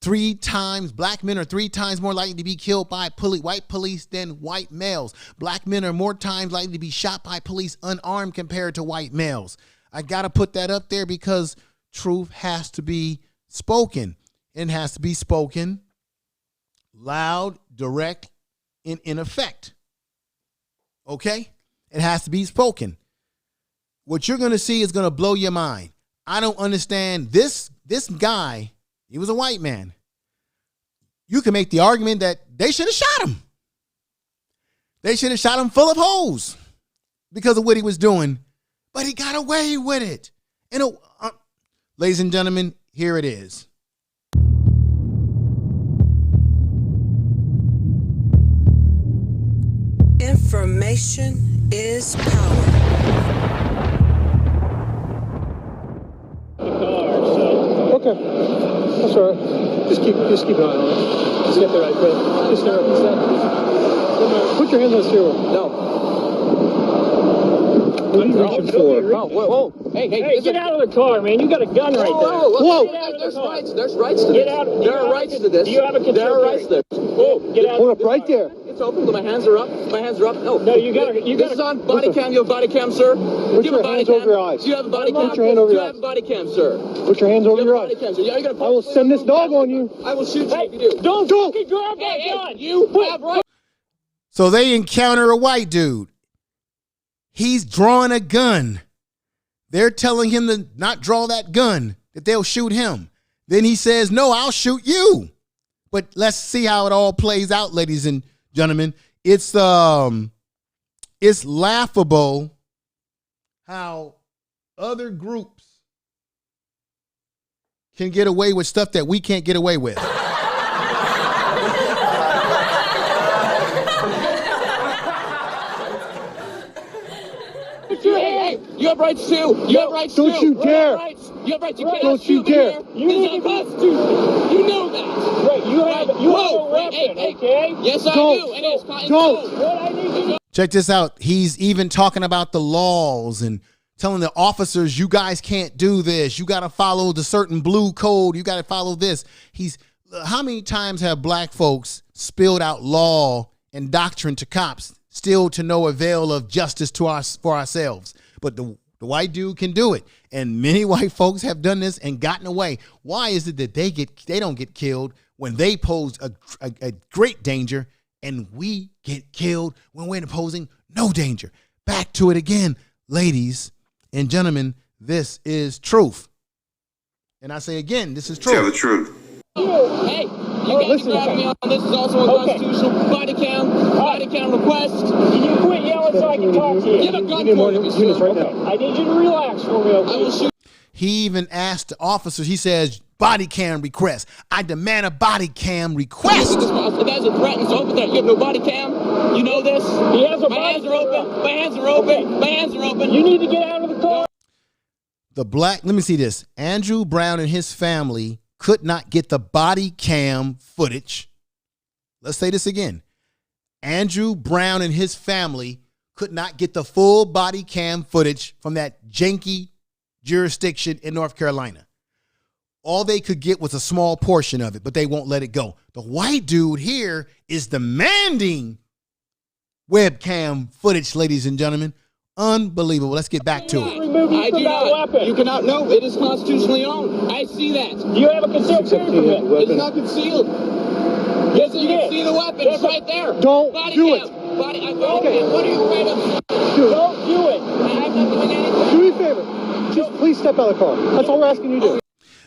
3 times, black men are 3 times more likely to be killed by white police than white males. Black men are more times likely to be shot by police unarmed compared to white males. I got to put that up there because truth has to be spoken. It has to be spoken loud, direct, and in effect. Okay? It has to be spoken. What you're going to see is going to blow your mind. I don't understand this guy. He was a white man. You can make the argument that they should have shot him. They should have shot him full of holes because of what he was doing, but he got away with it. And ladies and gentlemen, here it is.
Information is power.
Okay, that's all right. Just keep an eye on it. Just get the right foot. Just start up step. Put your hands on the steering wheel. No. What are you reaching for?
Oh, whoa. Hey,
get out of the car, man. You got a gun right there.
Whoa. There's rights to this. There are rights to this.
Do you have a concealed
There are rights to this.
Whoa, get out. Hold up right there.
It's open. My hands are up. No,
you got
This is on body cam. You have a body cam, sir?
Put your hands over your eyes.
Do you have a body cam?
Put your hand over your eyes.
Do you have a body cam, sir?
Put your hands over your eyes.
I
will send this dog on you.
I will shoot you if you do.
Don't grab that gun.
You have rights.
So they encounter a white dude. He's drawing a gun. They're telling him to not draw that gun, that they'll shoot him. Then he says, no, I'll shoot you. But let's see how it all plays out, ladies and gentlemen. It's laughable how other groups can get away with stuff that we can't get away with.
Hey, you have rights too. You have rights too.
Don't you dare.
You have rights. You
Don't
cannot
you
shoot me
dare.
here. This is unconstitutional. You know that.
Right, you have a weapon, okay?
Yes, I do. And it's
Don't.
What I need to know.
Check this out. He's even talking about the laws and telling the officers, you guys can't do this. You got to follow the certain blue code. You got to follow this. How many times have black folks spilled out law and doctrine to cops, still to no avail of justice for ourselves? But the white dude can do it. And many white folks have done this and gotten away. Why is it that they don't get killed when they pose a great danger, and we get killed when we're posing no danger? Back to it again, ladies and gentlemen, this is truth. And I say again, this is truth.
Tell the truth.
Hey, you guys grabbing me on this is also unconstitutional. Body cam request.
Can you quit yelling so I can talk to you?
Give a gun for me, sir.
I need you to relax for me, okay?
I will shoot.
He even asked the officers, he says, body cam request. I demand a body cam request.
If that's a threat, it's open there. You have no body cam. You know this.
He has a
My
body
hands are open. My hands are open.
Okay.
My hands are open.
You need to get out of the car.
Let me see this. Andrew Brown and his family could not get the body cam footage. Let's say this again. Andrew Brown and his family could not get the full body cam footage from that janky jurisdiction in North Carolina. All they could get was a small portion of it, but they won't let it go. The white dude here is demanding webcam footage, ladies and gentlemen. Unbelievable. Let's get back to it.
I do not. You cannot. No, it is constitutionally owned. I see that.
Do you have a concealed carry permit?
It's not concealed.
Yes,
You can see the weapon. It's right there.
Don't
Body
do
cam.
it.
Okay. What are you afraid of?
Don't do it.
I'm not doing anything.
Do me a favor. Just please step out of the car. That's all we're asking you to do.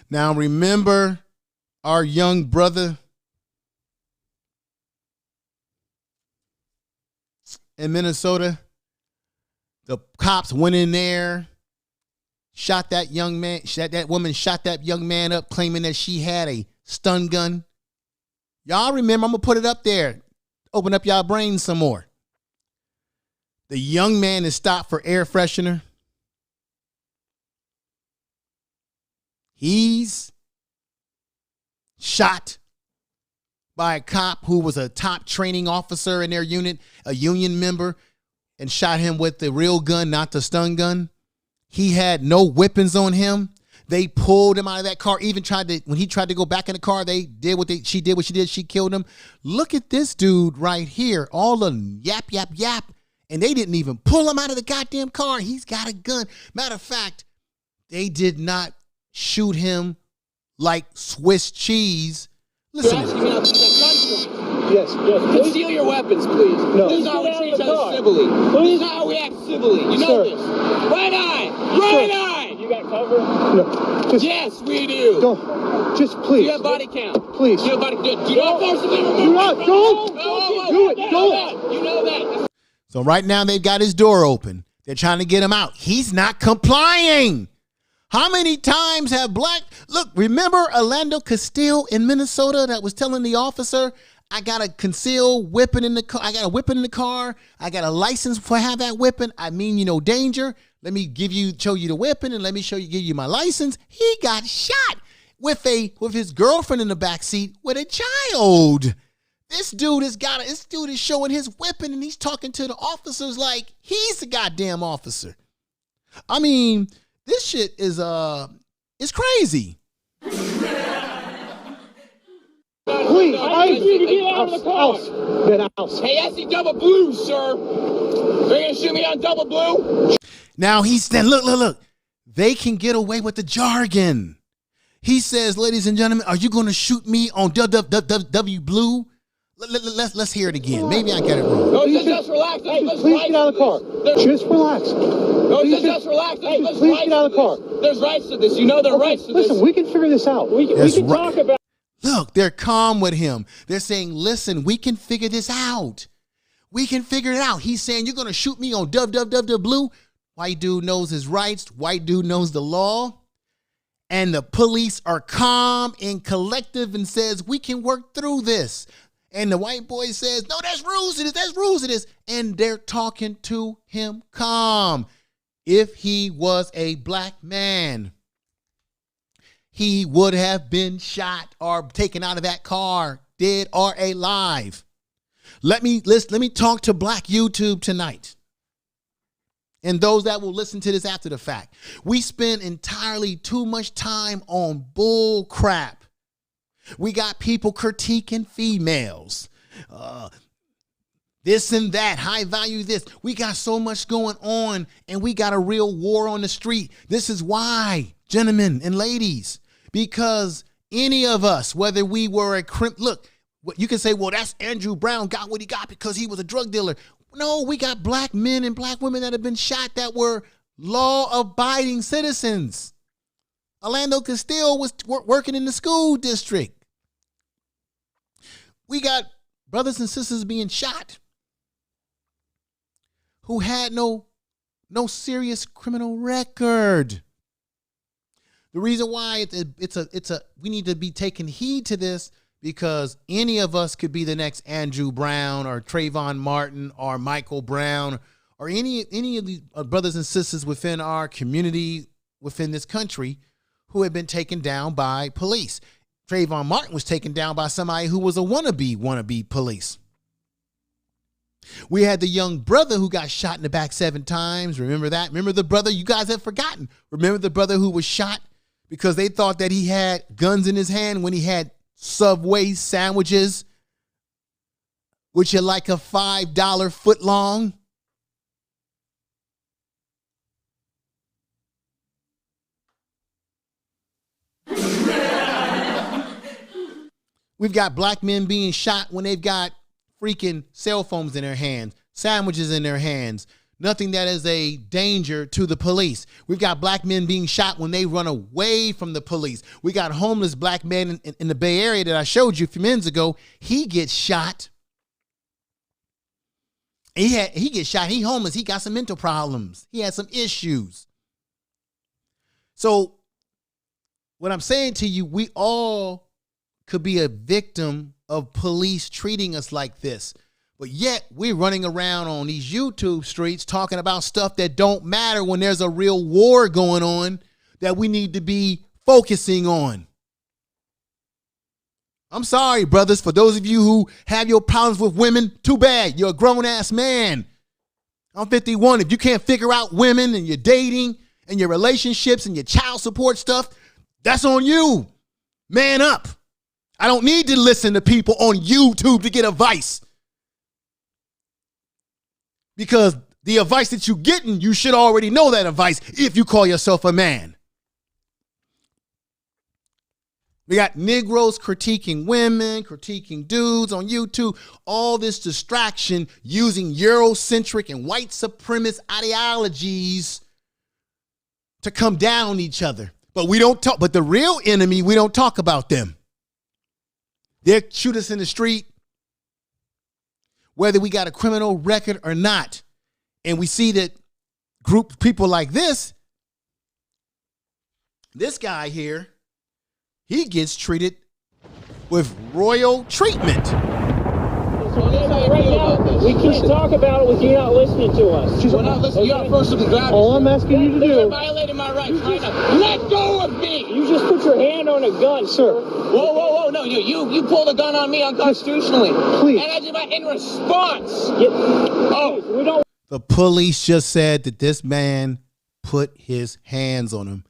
Now, remember our young brother in Minnesota? The cops went in there, shot that young man, that woman shot that young man up, claiming that she had a stun gun. Y'all remember, I'm going to put it up there. Open up y'all brains some more. The young man is stopped for air freshener. He's shot by a cop who was a top training officer in their unit, a union member, and shot him with the real gun, not the stun gun. He had no weapons on him. They pulled him out of that car. Even when he tried to go back in the car, she did what she did. She killed him. Look at this dude right here. All the yap, yap, yap. And they didn't even pull him out of the goddamn car. He's got a gun. Matter of fact, they did not shoot him like Swiss cheese. Listen to this.
Yes.
Conceal your weapons, please.
No.
This is how we treat each other civilly. This is how we act civilly. You know this. Right eye! Right eye! You got cover?
No. Just,
yes, we do.
Don't. Just please.
You have body count.
Please.
You have body count. Do not forcibly remove.
Do not. Don't.
Do it. Don't. You know that.
So right now they've got his door open. They're trying to get him out. He's not complying. How many times have look, remember Orlando Castile in Minnesota that was telling the officer, I got a concealed weapon in the car. I got a weapon in the car. I got a license for have that weapon. I mean, you know, danger. Let me show you the weapon and let me give you my license. He got shot with his girlfriend in the backseat with a child. This dude is showing his weapon and he's talking to the officers like he's the goddamn officer. I mean, this shit is crazy.
Please, I need you to get out of the car.
Hey, I see double blue, sir. They're gonna shoot me on double blue.
Now he's then look. They can get away with the jargon. He says, ladies and gentlemen, are you going to shoot me on W blue? Let's hear it again. Maybe I got it wrong.
No, just relax.
Hey, please get out of the car. Just relax.
No, just relax.
Hey, please get out of the car.
There's rights to this. You know there are rights to this.
Listen, we can figure this out. We can talk about.
Look, they're calm with him. They're saying, listen, we can figure this out. We can figure it out. He's saying, you're going to shoot me on W blue. White dude knows his rights. White dude knows the law. And the police are calm and collective and says, we can work through this. And the white boy says, no, that's rules to this. That's rules to this. And they're talking to him calm. If he was a black man, he would have been shot or taken out of that car, dead or alive. Let me talk to Black YouTube tonight. And those that will listen to this after the fact. We spend entirely too much time on bull crap. We got people critiquing females. This and that, high value this. We got so much going on and we got a real war on the street. This is why, gentlemen and ladies, because any of us, whether we were look, you can say, well, that's Andrew Brown got what he got because he was a drug dealer. No, we got black men and black women that have been shot that were law-abiding citizens. Orlando Castile was working in the school district. We got brothers and sisters being shot who had no serious criminal record. The reason why we need to be taking heed to this, because any of us could be the next Andrew Brown or Trayvon Martin or Michael Brown or any of these brothers and sisters within our community, within this country, who have been taken down by police. Trayvon Martin was taken down by somebody who was a wannabe police. We had the young brother who got shot in the back 7 times. Remember that? Remember the brother? You guys have forgotten. Remember the brother who was shot because they thought that he had guns in his hand when he had Subway sandwiches, which are like a $5 foot long. We've got black men being shot when they've got freaking cell phones in their hands, sandwiches in their hands, nothing that is a danger to the police. We've got black men being shot when they run away from the police. We got homeless black men in the Bay Area that I showed you a few minutes ago. He gets shot. He gets shot. He homeless. He got some mental problems. He had some issues. So what I'm saying to you, we all could be a victim of police treating us like this. But yet we're running around on these YouTube streets talking about stuff that don't matter when there's a real war going on that we need to be focusing on. I'm sorry, brothers, for those of you who have your problems with women, too bad. You're a grown-ass man. I'm 51. If you can't figure out women and your dating and your relationships and your child support stuff, that's on you. Man up. I don't need to listen to people on YouTube to get advice. Because the advice that you're getting, you should already know that advice if you call yourself a man. We got Negroes critiquing women, critiquing dudes on YouTube, all this distraction using Eurocentric and white supremacist ideologies to come down on each other. But we don't talk, but the real enemy, we don't talk about them. They shoot us in the street, whether we got a criminal record or not. And we see that people like this guy here, he gets treated with royal treatment.
Right now, we can't talk about it with you not listening to us.
We're not listening. You got first to grab.
All I'm asking you to do.
You're violating my rights right now. Let go of me. You just put your hand on a gun, sir.
Whoa. No, you pulled a gun on me unconstitutionally.
Please.
And I did my in response.
We don't.
The police just said that this man put his hands on him.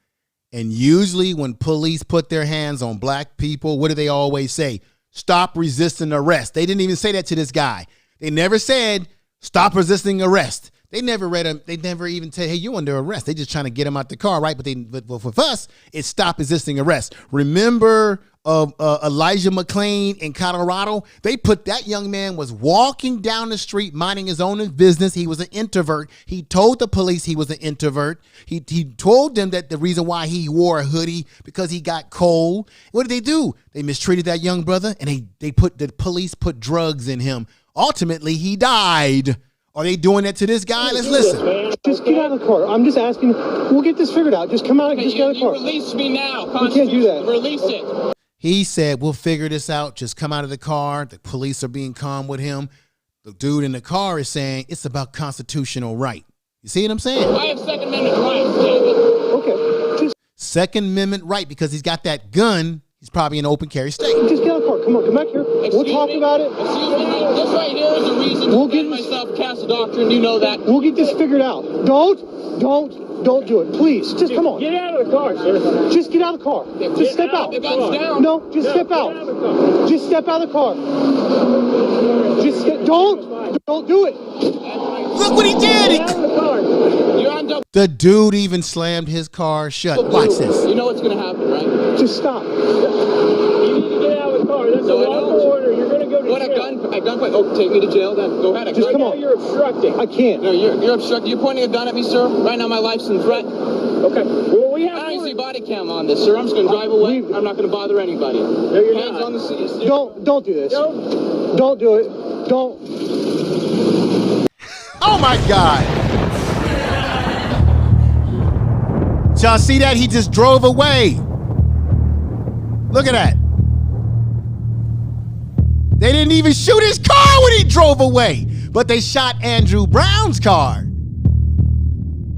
And usually when police put their hands on black people, what do they always say? Stop resisting arrest. They didn't even say that to this guy. They never said, stop resisting arrest. They never read him. They never even said, hey, you're under arrest. They just trying to get him out the car, right? But with us, it's stop resisting arrest. Remember Elijah McClain in Colorado? They put that young man was walking down the street, minding his own business. He was an introvert. He told the police he was an introvert. He told them that the reason why he wore a hoodie because he got cold. What did they do? They mistreated that young brother, and the police put drugs in him. Ultimately, he died. Are they doing that to this guy? Let's listen.
Just get out of the car. I'm just asking. We'll get this figured out. Just come out and just get out of the car.
Release me now.
We can't do that.
Release it.
He said, we'll figure this out. Just come out of the car. The police are being calm with him. The dude in the car is saying it's about constitutional right. You see what I'm saying?
I have Second Amendment rights.
Okay.
Second Amendment right, because he's got that gun. He's probably in an open carry state.
Just get out of the car. Come on, come back here. We'll talk about it.
Excuse me. This right here is the reason to defend myself, cast a doctrine. You know that.
We'll get this figured out. Don't do it. Please. Just come on.
Get out of the car, sir.
Just get out of the car. Just step out.
The gun's down.
No, just step out. Just step out of the car. Don't do it.
Look what he did. The dude even slammed his car shut. Watch this.
You know what's going to happen, right?
Just stop.
You need to get out of the car. That's a lawful order. You're going to go to jail.
A gunpoint. Oh, take me to jail then. Go ahead.
Just come on.
You're obstructing.
I can't.
No, you're obstructing. You're pointing a gun at me, sir. Right now, my life's in threat.
Okay. Well, we have.
I don't see body cam on this, sir. I'm just going to drive away. I'm not going to bother anybody.
No, you're
Hands
not.
on the seat.
Don't do this. Don't do it. Don't.
Oh my God. Y'all see that? He just drove away. Look at that. They didn't even shoot his car when he drove away, but they shot Andrew Brown's car,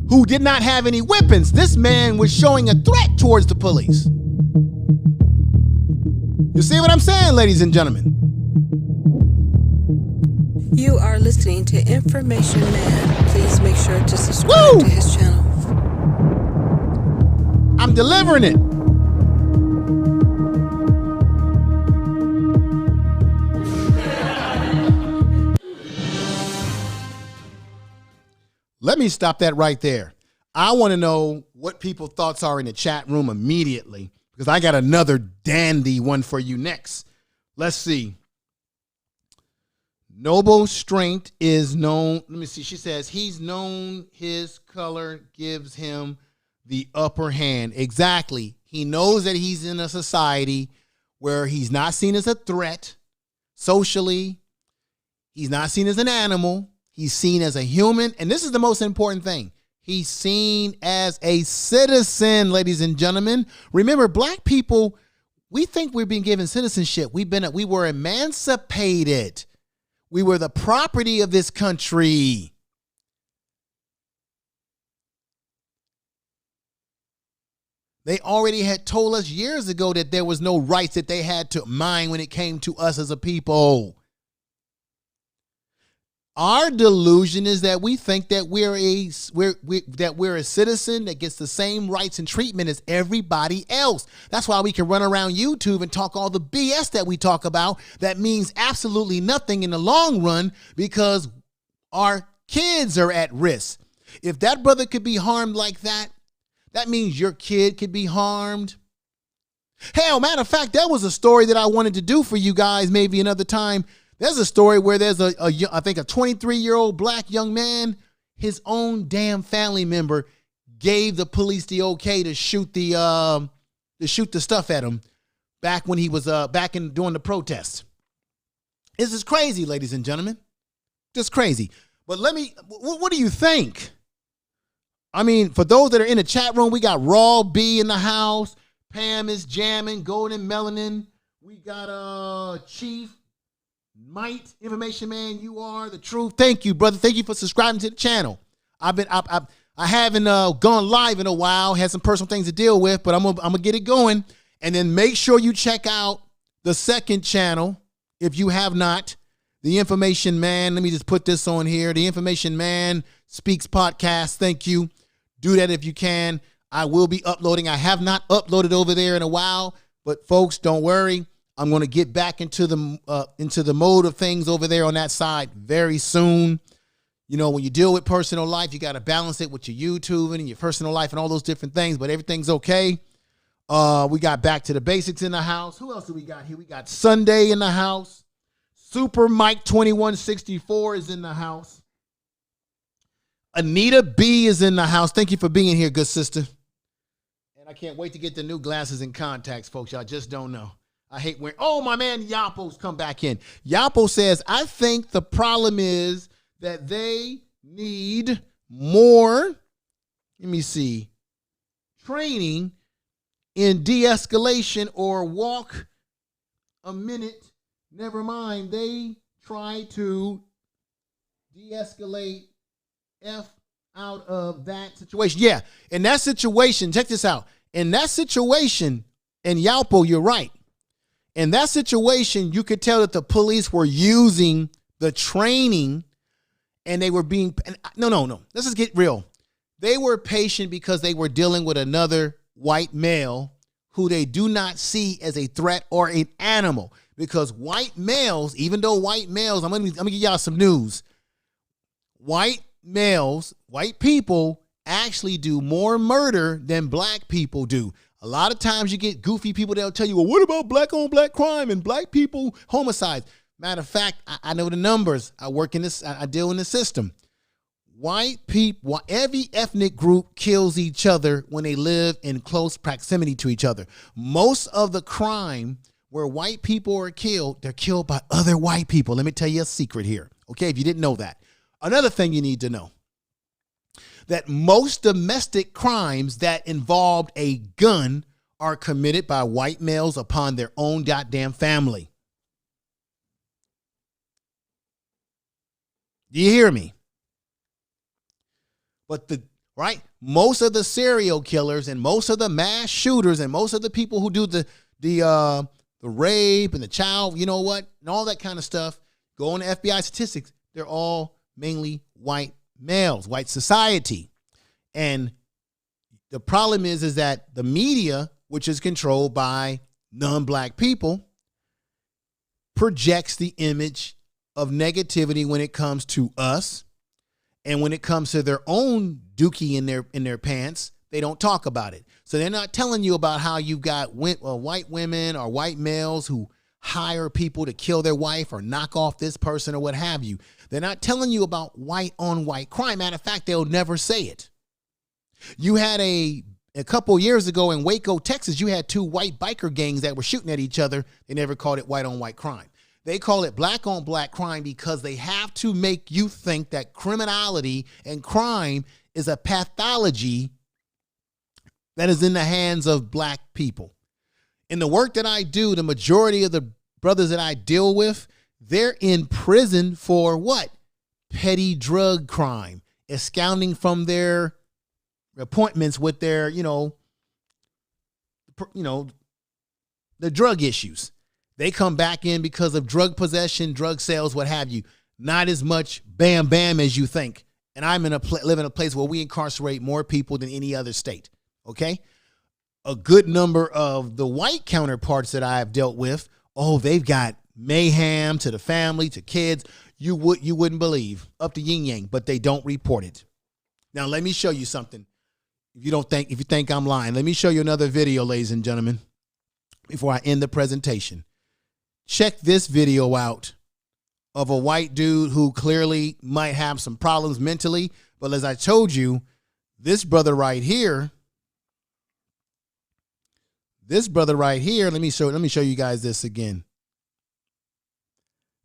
who did not have any weapons. This man was showing a threat towards the police. You see what I'm saying, ladies and gentlemen?
You are listening to Information Man. Please make sure to subscribe to his channel.
I'm delivering it. Let me stop that right there. I want to know what people's thoughts are in the chat room immediately, because I got another dandy one for you next. Let's see. Noble strength is known. Let me see. She says he's known his color gives him the upper hand. Exactly. He knows that he's in a society where he's not seen as a threat socially. He's not seen as an animal. He's seen as a human. And this is the most important thing. He's seen as a citizen, ladies and gentlemen. Remember, black people, we think we're being given citizenship. We were emancipated. We were the property of this country. They already had told us years ago that there was no rights that they had to mind when it came to us as a people. Our delusion is that we think that we're a citizen that gets the same rights and treatment as everybody else. That's why we can run around YouTube and talk all the BS that we talk about that means absolutely nothing in the long run, because our kids are at risk. If that brother could be harmed like that, that means your kid could be harmed. Hell, matter of fact, that was a story that I wanted to do for you guys maybe another time. There's a story where there's I think a 23-year-old black young man, his own damn family member gave the police the okay to shoot the stuff at him back when he was during the protests. This is crazy, ladies and gentlemen. Just crazy. But what do you think? I mean, for those that are in the chat room, we got Raw B in the house. Pam is jamming, Golden Melanin. We got Chief Might, Information Man. You are the truth. Thank you, brother. Thank you for subscribing to the channel. I haven't gone live in a while. Had some personal things to deal with, but I'm gonna get it going. And then make sure you check out the second channel if you have not. The Information Man. Let me just put this on here. The Information Man Speaks Podcast. Thank you. Do that if you can. I will be uploading. I have not uploaded over there in a while, but folks, don't worry. I'm going to get back into the mode of things over there on that side very soon. You know, when you deal with personal life, you got to balance it with your YouTubing and your personal life and all those different things, but everything's okay. We got Back to the Basics in the house. Who else do we got here? We got Sunday in the house. Super Mike 2164 is in the house. Anita B is in the house. Thank you for being here, good sister. And I can't wait to get the new glasses and contacts, folks. Y'all just don't know. I hate wearing. Oh, my man Yapo's come back in. Yapo says, I think the problem is that they need more, let me see, training in de-escalation or walk a minute. Never mind. They try to de-escalate F out of that situation. Yeah, in that situation, check this out. In that situation, and Yalpo, you're right. In that situation, you could tell that the police were using the training and they were being, no. Let's just get real. They were patient because they were dealing with another white male who they do not see as a threat or an animal. Because white males, even though white males, I'm gonna give y'all some news. White males, white people actually do more murder than black people do. A lot of times you get goofy people that'll tell you, well, what about black on black crime and black people homicides? Matter of fact, I know the numbers. I work in this, I deal in the system. White people, every ethnic group kills each other when they live in close proximity to each other. Most of the crime where white people are killed, they're killed by other white people. Let me tell you a secret here, okay, if you didn't know that. Another thing you need to know, that most domestic crimes that involved a gun are committed by white males upon their own goddamn family. Do you hear me? But most of the serial killers and most of the mass shooters and most of the people who do the rape and the child, you know what, and all that kind of stuff, go on the FBI statistics, they're all mainly white males, white society. And the problem is that the media, which is controlled by non-black people, projects the image of negativity when it comes to us. And when it comes to their own dookie in their pants, they don't talk about it. So they're not telling you about how you've got white women or white males who hire people to kill their wife or knock off this person or what have you. They're not telling you about white on white crime. Matter of fact, they'll never say it. You had a couple years ago in Waco, Texas, you had two white biker gangs that were shooting at each other. They never called it white on white crime. They call it black on black crime because they have to make you think that criminality and crime is a pathology that is in the hands of black people. In the work that I do, the majority of the brothers that I deal with, they're in prison for what? Petty drug crime, absconding from their appointments with their, the drug issues. They come back in because of drug possession, drug sales, what have you. Not as much bam bam as you think. And I'm live in a place where we incarcerate more people than any other state. Okay, a good number of the white counterparts that I've dealt with, they've got mayhem to the family, to kids. You wouldn't believe, up to yin yang, but they don't report it. Now let me show you something. If you think I'm lying, let me show you another video, ladies and gentlemen. before I end the presentation. Check this video out of a white dude who clearly might have some problems mentally. But as I told you, this brother right here, let me show you guys this again.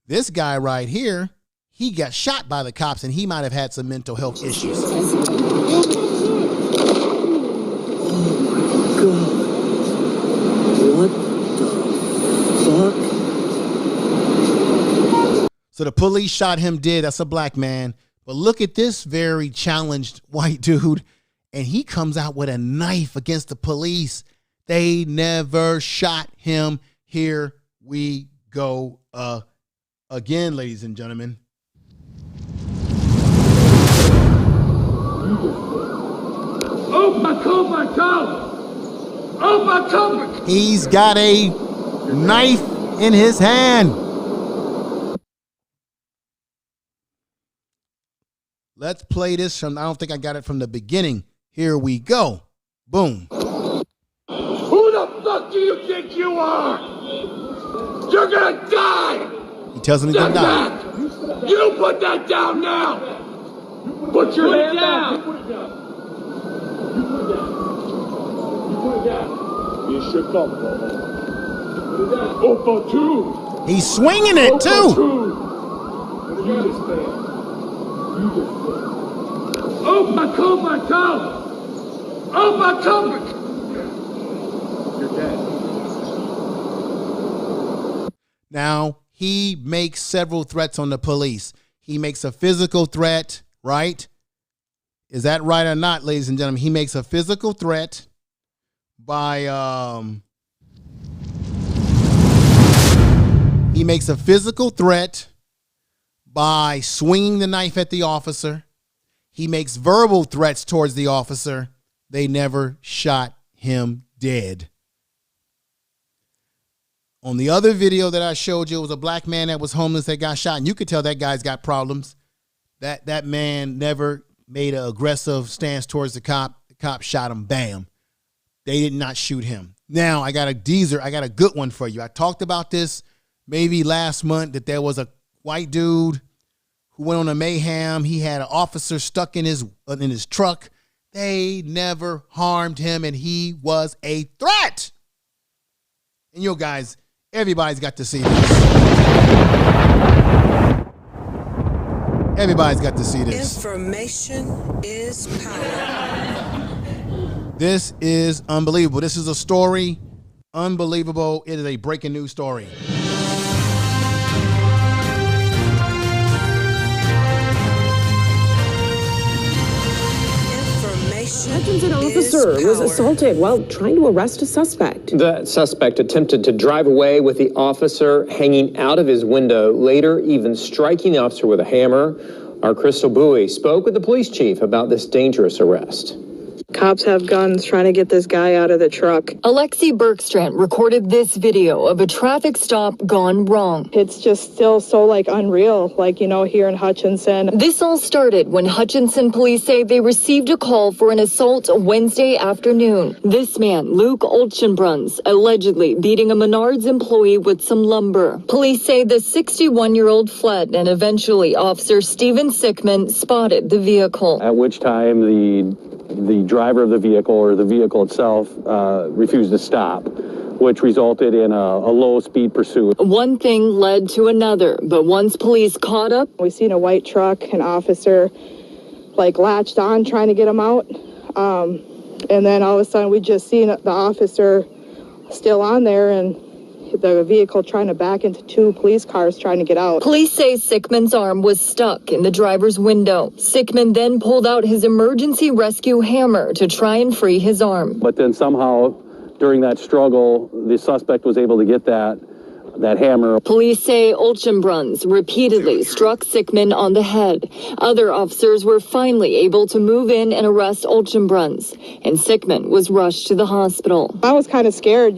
This guy right here, he got shot by the cops and he might have had some mental health issues.
What the fuck?
So the police shot him dead. That's a black man. But look at this very challenged white dude. And he comes out with a knife against the police. They never shot him. Here we go again, ladies and gentlemen. He's got a knife in his hand. Let's play this from, I don't think I got it from the beginning. Here we go. Boom.
Who the fuck do you think you are? You're gonna die!
He tells him he's gonna die.
You put that down now! Put your hand down! Put it down. You put it down. You put it down. You should come. Put it down. Oh, for two.
He's swinging it too.
You just failed. You just failed. Oh, my tongue! Oh, my tongue! You're dead.
Now, he makes several threats on the police. He makes a physical threat, right? Is that right or not, ladies and gentlemen? He makes a physical threat by swinging the knife at the officer. He makes verbal threats towards the officer. They never shot him dead. On the other video that I showed you, it was a black man that was homeless that got shot. And you could tell that guy's got problems. That man never made an aggressive stance towards the cop. The cop shot him. Bam. They did not shoot him. Now, I got a good one for you. I talked about this maybe last month, that there was a white dude who went on a mayhem. He had an officer stuck in his truck. They never harmed him, and he was a threat. And you guys, everybody's got to see this. Everybody's got to see this.
Information is power.
This is unbelievable. This is a story. Unbelievable. It is a breaking news story.
Hutchinson officer was assaulted while trying to arrest a suspect.
The suspect attempted to drive away with the officer hanging out of his window, later even striking the officer with a hammer. Our Crystal Bowie spoke with the police chief about this dangerous arrest.
Cops have guns trying to get this guy out of the truck.
Alexi Bergstrand recorded this video of a traffic stop gone wrong.
It's just still so unreal, here in Hutchinson.
This all started when Hutchinson police say they received a call for an assault Wednesday afternoon. This man, Luke Olchenbruns, allegedly beating a Menards employee with some lumber. Police say the 61-year-old fled, and eventually Officer Stephen Sickman spotted the vehicle.
At which time the driver of the vehicle, or the vehicle itself, refused to stop, which resulted in a low-speed pursuit.
One thing led to another, but once police caught up...
We seen a white truck, an officer, latched on, trying to get him out. And then all of a sudden, we just seen the officer still on there, and the vehicle trying to back into two police cars trying to get out.
Police say Sickman's arm was stuck in the driver's window. Sickman then pulled out his emergency rescue hammer to try and free his arm.
But then somehow, during that struggle, the suspect was able to get that hammer.
Police say Olchenbruns repeatedly struck Sickman on the head. Other officers were finally able to move in and arrest Olchenbruns, and Sickman was rushed to the hospital.
I was kind of scared,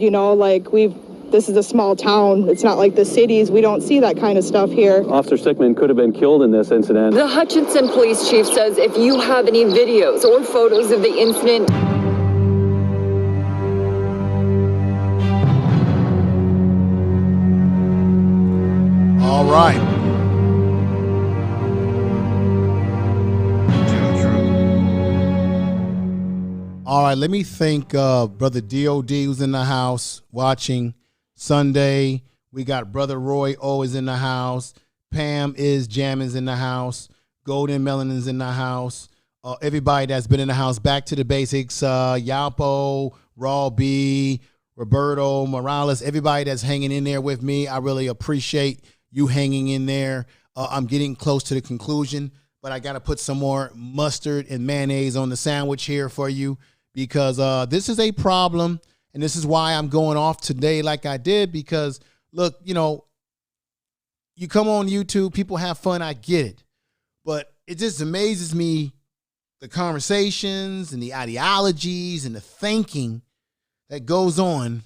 this is a small town. It's not like the cities. We don't see that kind of stuff here.
Officer Sickman could have been killed in this incident.
The Hutchinson police chief says if you have any videos or photos of the incident...
All right. All right, let me thank Brother DOD who's in the house watching. Sunday, we got Brother Roy O is in the house. Pam is Jammin's in the house. Golden Melanin's in the house. Everybody that's been in the house, Back to the Basics, Yapo, Raw B, Roberto, Morales, everybody that's hanging in there with me. I really appreciate you hanging in there. I'm getting close to the conclusion, but I got to put some more mustard and mayonnaise on the sandwich here for you because this is a problem. And this is why I'm going off today like I did, because, look, you know, you come on YouTube, people have fun, I get it. But it just amazes me, the conversations and the ideologies and the thinking that goes on.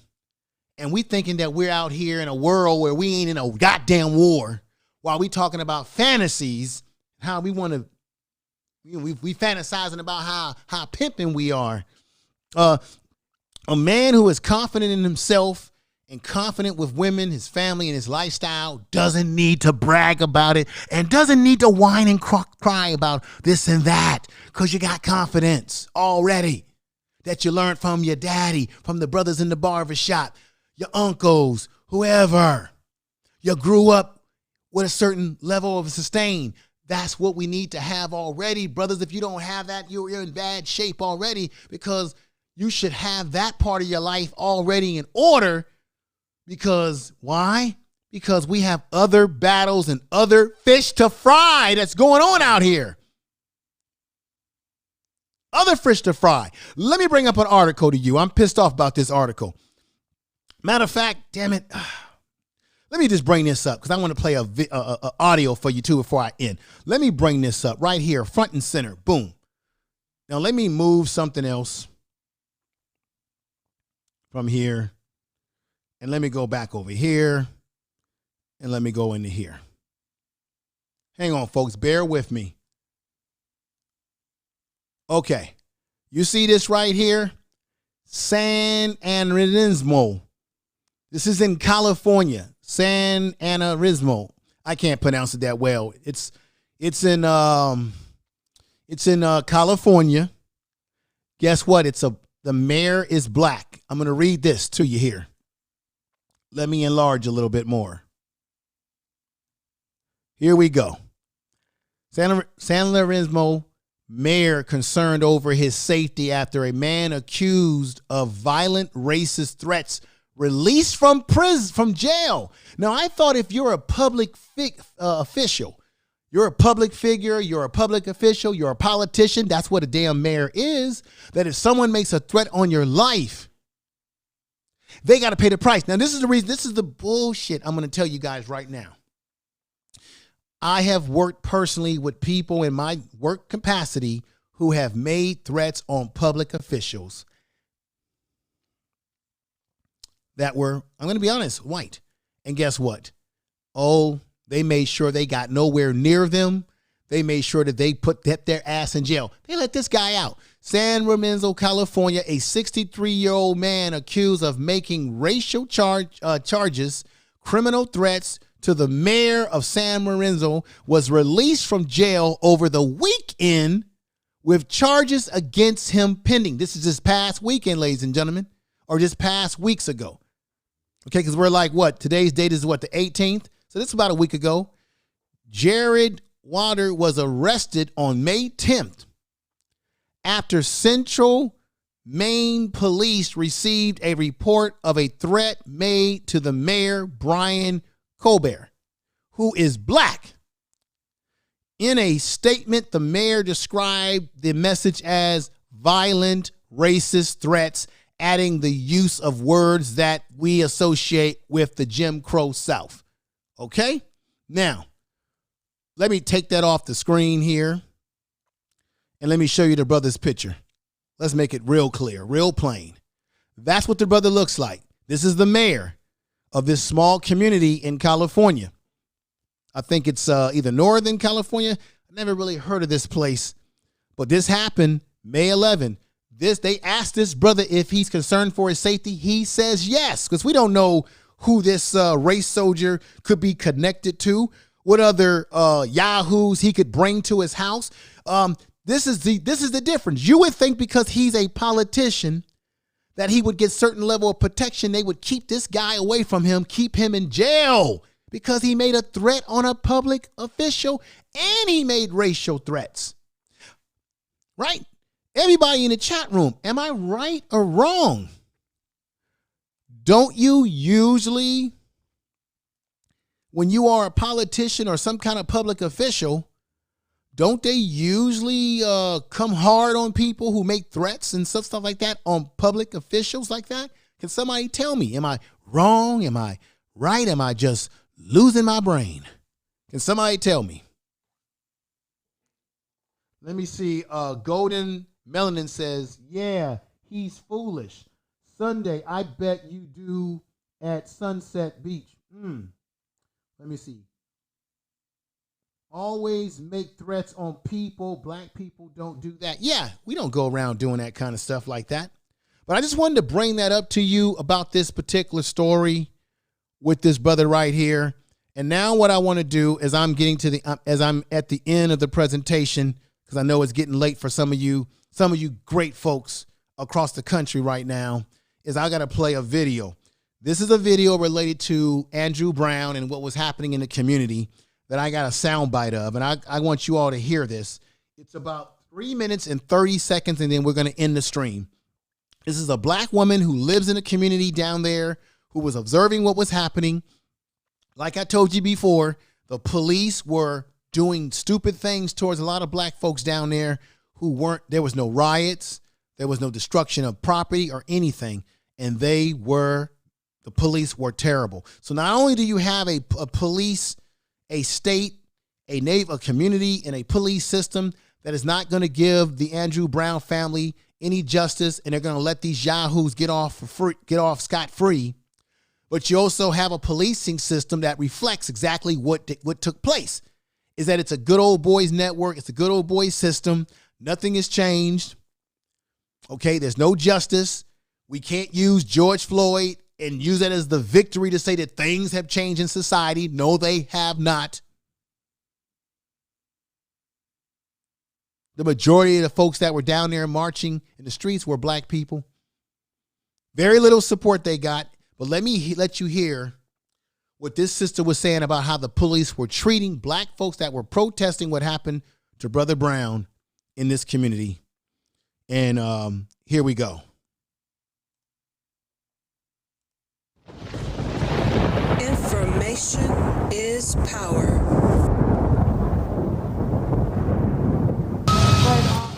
And we thinking that we're out here in a world where we ain't in a goddamn war while we talking about fantasies, how we want to, you know, we fantasizing about how pimping we are. A man who is confident in himself and confident with women, his family, and his lifestyle doesn't need to brag about it and doesn't need to whine and cry about this and that because you got confidence already that you learned from your daddy, from the brothers in the barbershop, your uncles, whoever. You grew up with a certain level of sustain. That's what we need to have already. Brothers, if you don't have that, you're in bad shape already because you should have that part of your life already in order because why? Because we have other battles and other fish to fry that's going on out here. Other fish to fry. Let me bring up an article to you. I'm pissed off about this article. Matter of fact, damn it. Let me just bring this up because I want to play a audio for you too before I end. Let me bring this up right here, front and center. Boom. Now let me move something else from here, and let me go back over here, and let me go into here. Hang on, folks. Bear with me. Okay. You see this right here? San Anerismo. This is in California. San Anerismo. I can't pronounce it that well. It's in California. Guess what? The mayor is black. I'm going to read this to you here. Let me enlarge a little bit more. Here we go. San Lorenzo mayor concerned over his safety after a man accused of violent racist threats released from jail. Now, I thought if you're a public official, you're a public figure, you're a public official, you're a politician, that's what a damn mayor is, that if someone makes a threat on your life, they got to pay the price. Now, this is the reason, this is the bullshit I'm going to tell you guys right now. I have worked personally with people in my work capacity who have made threats on public officials that were, I'm going to be honest, white. And guess what? Oh, they made sure they got nowhere near them. They made sure that they put their ass in jail. They let this guy out. San Lorenzo, California, a 63-year-old man accused of making racial charges, criminal threats to the mayor of San Lorenzo was released from jail over the weekend with charges against him pending. This is this past weekend, ladies and gentlemen, or just past weeks ago. Okay, because we're like, what? Today's date is what, the 18th? So this is about a week ago. Jared Water was arrested on May 10th after Central Maine police received a report of a threat made to the mayor, Brian Colbert, who is black. In a statement, the mayor described the message as violent, racist threats, adding the use of words that we associate with the Jim Crow South. Okay? Now, let me take that off the screen here, and let me show you the brother's picture. Let's make it real clear, real plain. That's what the brother looks like. This is the mayor of this small community in California. I think it's either Northern California. I never really heard of this place, but this happened May 11. They asked this brother if he's concerned for his safety. He says yes, because we don't know who this race soldier could be connected to, what other yahoos he could bring to his house. This is the difference. You would think because he's a politician that he would get certain level of protection. They would keep this guy away from him, keep him in jail because he made a threat on a public official and he made racial threats. Right? Everybody in the chat room, am I right or wrong? Don't you usually, when you are a politician or some kind of public official, don't they usually come hard on people who make threats and stuff like that on public officials like that? Can somebody tell me, am I wrong? Am I right? Am I just losing my brain? Can somebody tell me? Let me see. Golden Melanin says, yeah, he's foolish. Sunday, I bet you do at Sunset Beach. Let me see. Always make threats on people. Black people don't do that. Yeah, we don't go around doing that kind of stuff like that. But I just wanted to bring that up to you about this particular story with this brother right here. And now what I want to do is I'm at the end of the presentation, because I know it's getting late for some of you great folks across the country right now, is I got to play a video. This is a video related to Andrew Brown and what was happening in the community that I got a soundbite of, and I want you all to hear this. It's about 3 minutes and 30 seconds, and then we're going to end the stream. This is a black woman who lives in a community down there who was observing what was happening. Like I told you before, the police were doing stupid things towards a lot of black folks down there there was no riots, there was no destruction of property or anything, and the police were terrible. So not only do you have a police, a state, a community, and a police system that is not going to give the Andrew Brown family any justice, and they're going to let these yahoos get off scot-free. But you also have a policing system that reflects exactly what took place. Is that it's a good old boys network, it's a good old boys system. Nothing has changed. Okay, there's no justice. We can't use George Floyd and use that as the victory to say that things have changed in society. No, they have not. The majority of the folks that were down there marching in the streets were black people. Very little support they got. But let me let you hear what this sister was saying about how the police were treating black folks that were protesting what happened to Brother Brown in this community. And here we go.
Information is power.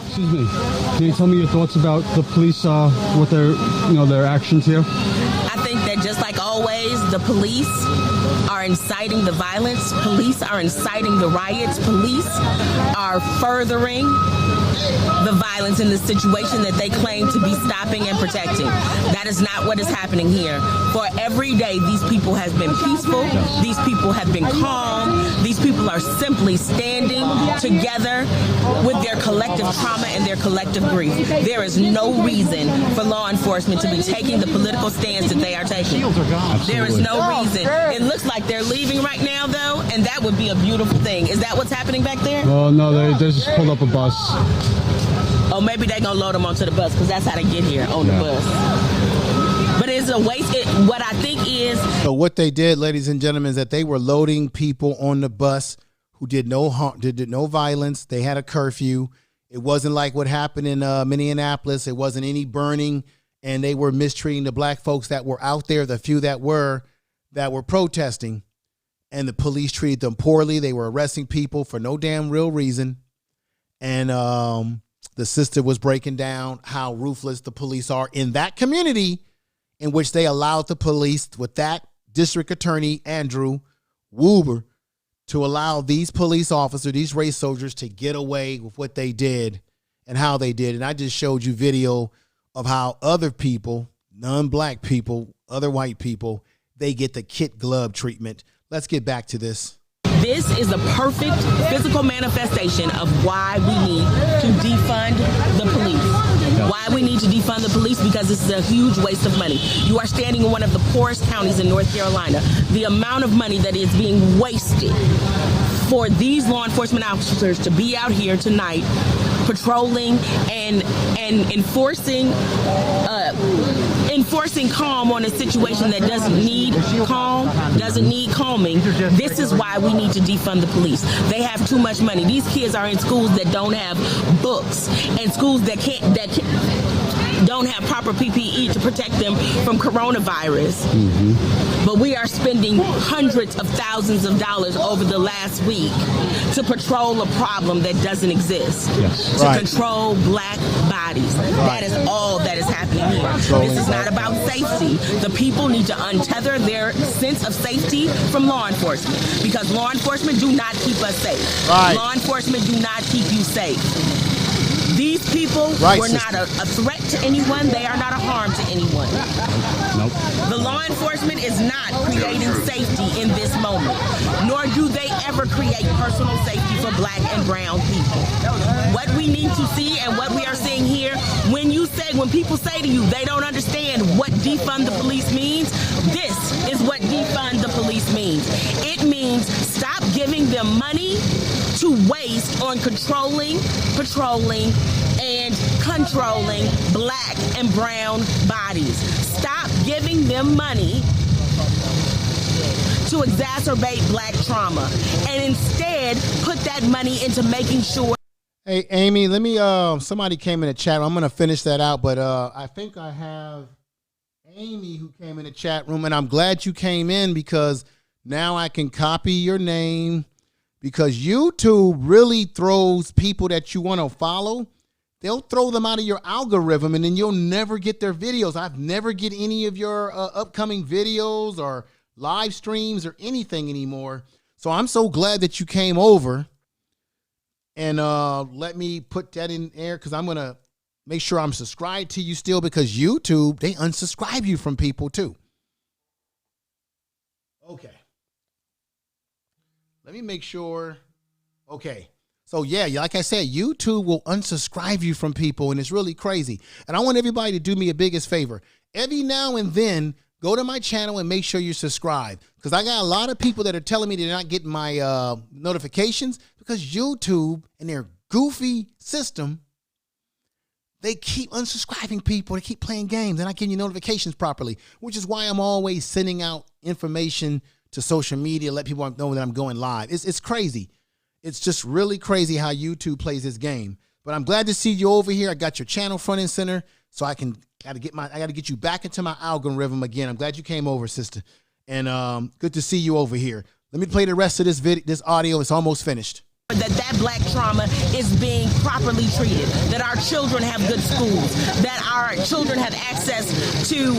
Excuse me. Can you tell me your thoughts about the police with their actions here?
I think that just like always, the police are inciting the violence. Police are inciting the riots. Police are furthering the violence in the situation that they claim to be stopping and protecting. That is not what is happening here. For every day, these people have been peaceful. These people have been calm. These people are simply standing together with their collective trauma and their collective grief. There is no reason for law enforcement to be taking the political stance that they are taking. There is no reason. It looks like they're leaving right now, though, and that would be a beautiful thing. Is that what's happening back there?
Oh, no, they just pulled up a bus.
Oh, maybe they're going to load them onto the bus because that's how they get here, on the bus. But it's a waste. What I think is...
So what they did, ladies and gentlemen, is that they were loading people on the bus who did no harm, did no violence. They had a curfew. It wasn't like what happened in Minneapolis. It wasn't any burning, and they were mistreating the black folks that were out there, the few that were protesting, and the police treated them poorly. They were arresting people for no damn real reason. And the sister was breaking down how ruthless the police are in that community, in which they allowed the police, with that district attorney, Andrew Womble, to allow these police officers, these race soldiers, to get away with what they did and how they did. And I just showed you video of how other people, non-black people, other white people, they get the kid glove treatment. Let's get back to this.
This is a perfect physical manifestation of why we need to defund the police. Why we need to defund the police because this is a huge waste of money. You are standing in one of the poorest counties in North Carolina. The amount of money that is being wasted for these law enforcement officers to be out here tonight patrolling and enforcing calm on a situation that doesn't need calm, doesn't need calming. This is why we need to defund the police. They have too much money. These kids are in schools that don't have books and schools that don't have proper PPE to protect them from coronavirus. But we are spending hundreds of thousands of dollars over the last week to patrol a problem that doesn't exist. To control black bodies. That is all that is happening here. This is not about safety. The people need to untether their sense of safety from law enforcement, because law enforcement do not keep us safe. Law enforcement do not keep you safe. These people were not a threat to anyone. They are not a harm to anyone. The law enforcement is not creating safety in this moment, nor do they ever create personal safety for black and brown people. What we need to see and what we are seeing here, when people say to you they don't understand what defund the police means, this is what defund the police means. It means stop giving them money to waste on controlling, patrolling, and controlling black and brown bodies. Stop giving them money to exacerbate black trauma, and instead put that money into making sure.
Hey, Amy, let me, somebody came in the chat. I'm going to finish that out, but I think I have Amy who came in the chat room, and I'm glad you came in because now I can copy your name, because YouTube really throws people that you want to follow. They'll throw them out of your algorithm, and then you'll never get their videos. I've never get any of your upcoming videos or live streams or anything anymore. So I'm so glad that you came over. And let me put that in there, because I'm going to make sure I'm subscribed to you still, because YouTube, they unsubscribe you from people too. Okay. Let me make sure. Okay. So, yeah, like I said, YouTube will unsubscribe you from people, and it's really crazy. And I want everybody to do me a biggest favor. Every now and then, go to my channel and make sure you subscribe, because I got a lot of people that are telling me they're not getting my notifications because YouTube and their goofy system, they keep unsubscribing people. They keep playing games. They're not getting you notifications properly, which is why I'm always sending out information to social media, let people know that I'm going live. It's crazy. It's just really crazy how YouTube plays this game. But I'm glad to see you over here. I got your channel front and center, so I got to get you back into my algorithm again. I'm glad you came over, sister. And good to see you over here. Let me play the rest of this audio. It's almost finished.
That black trauma is being properly treated, that our children have good schools, that our children have access to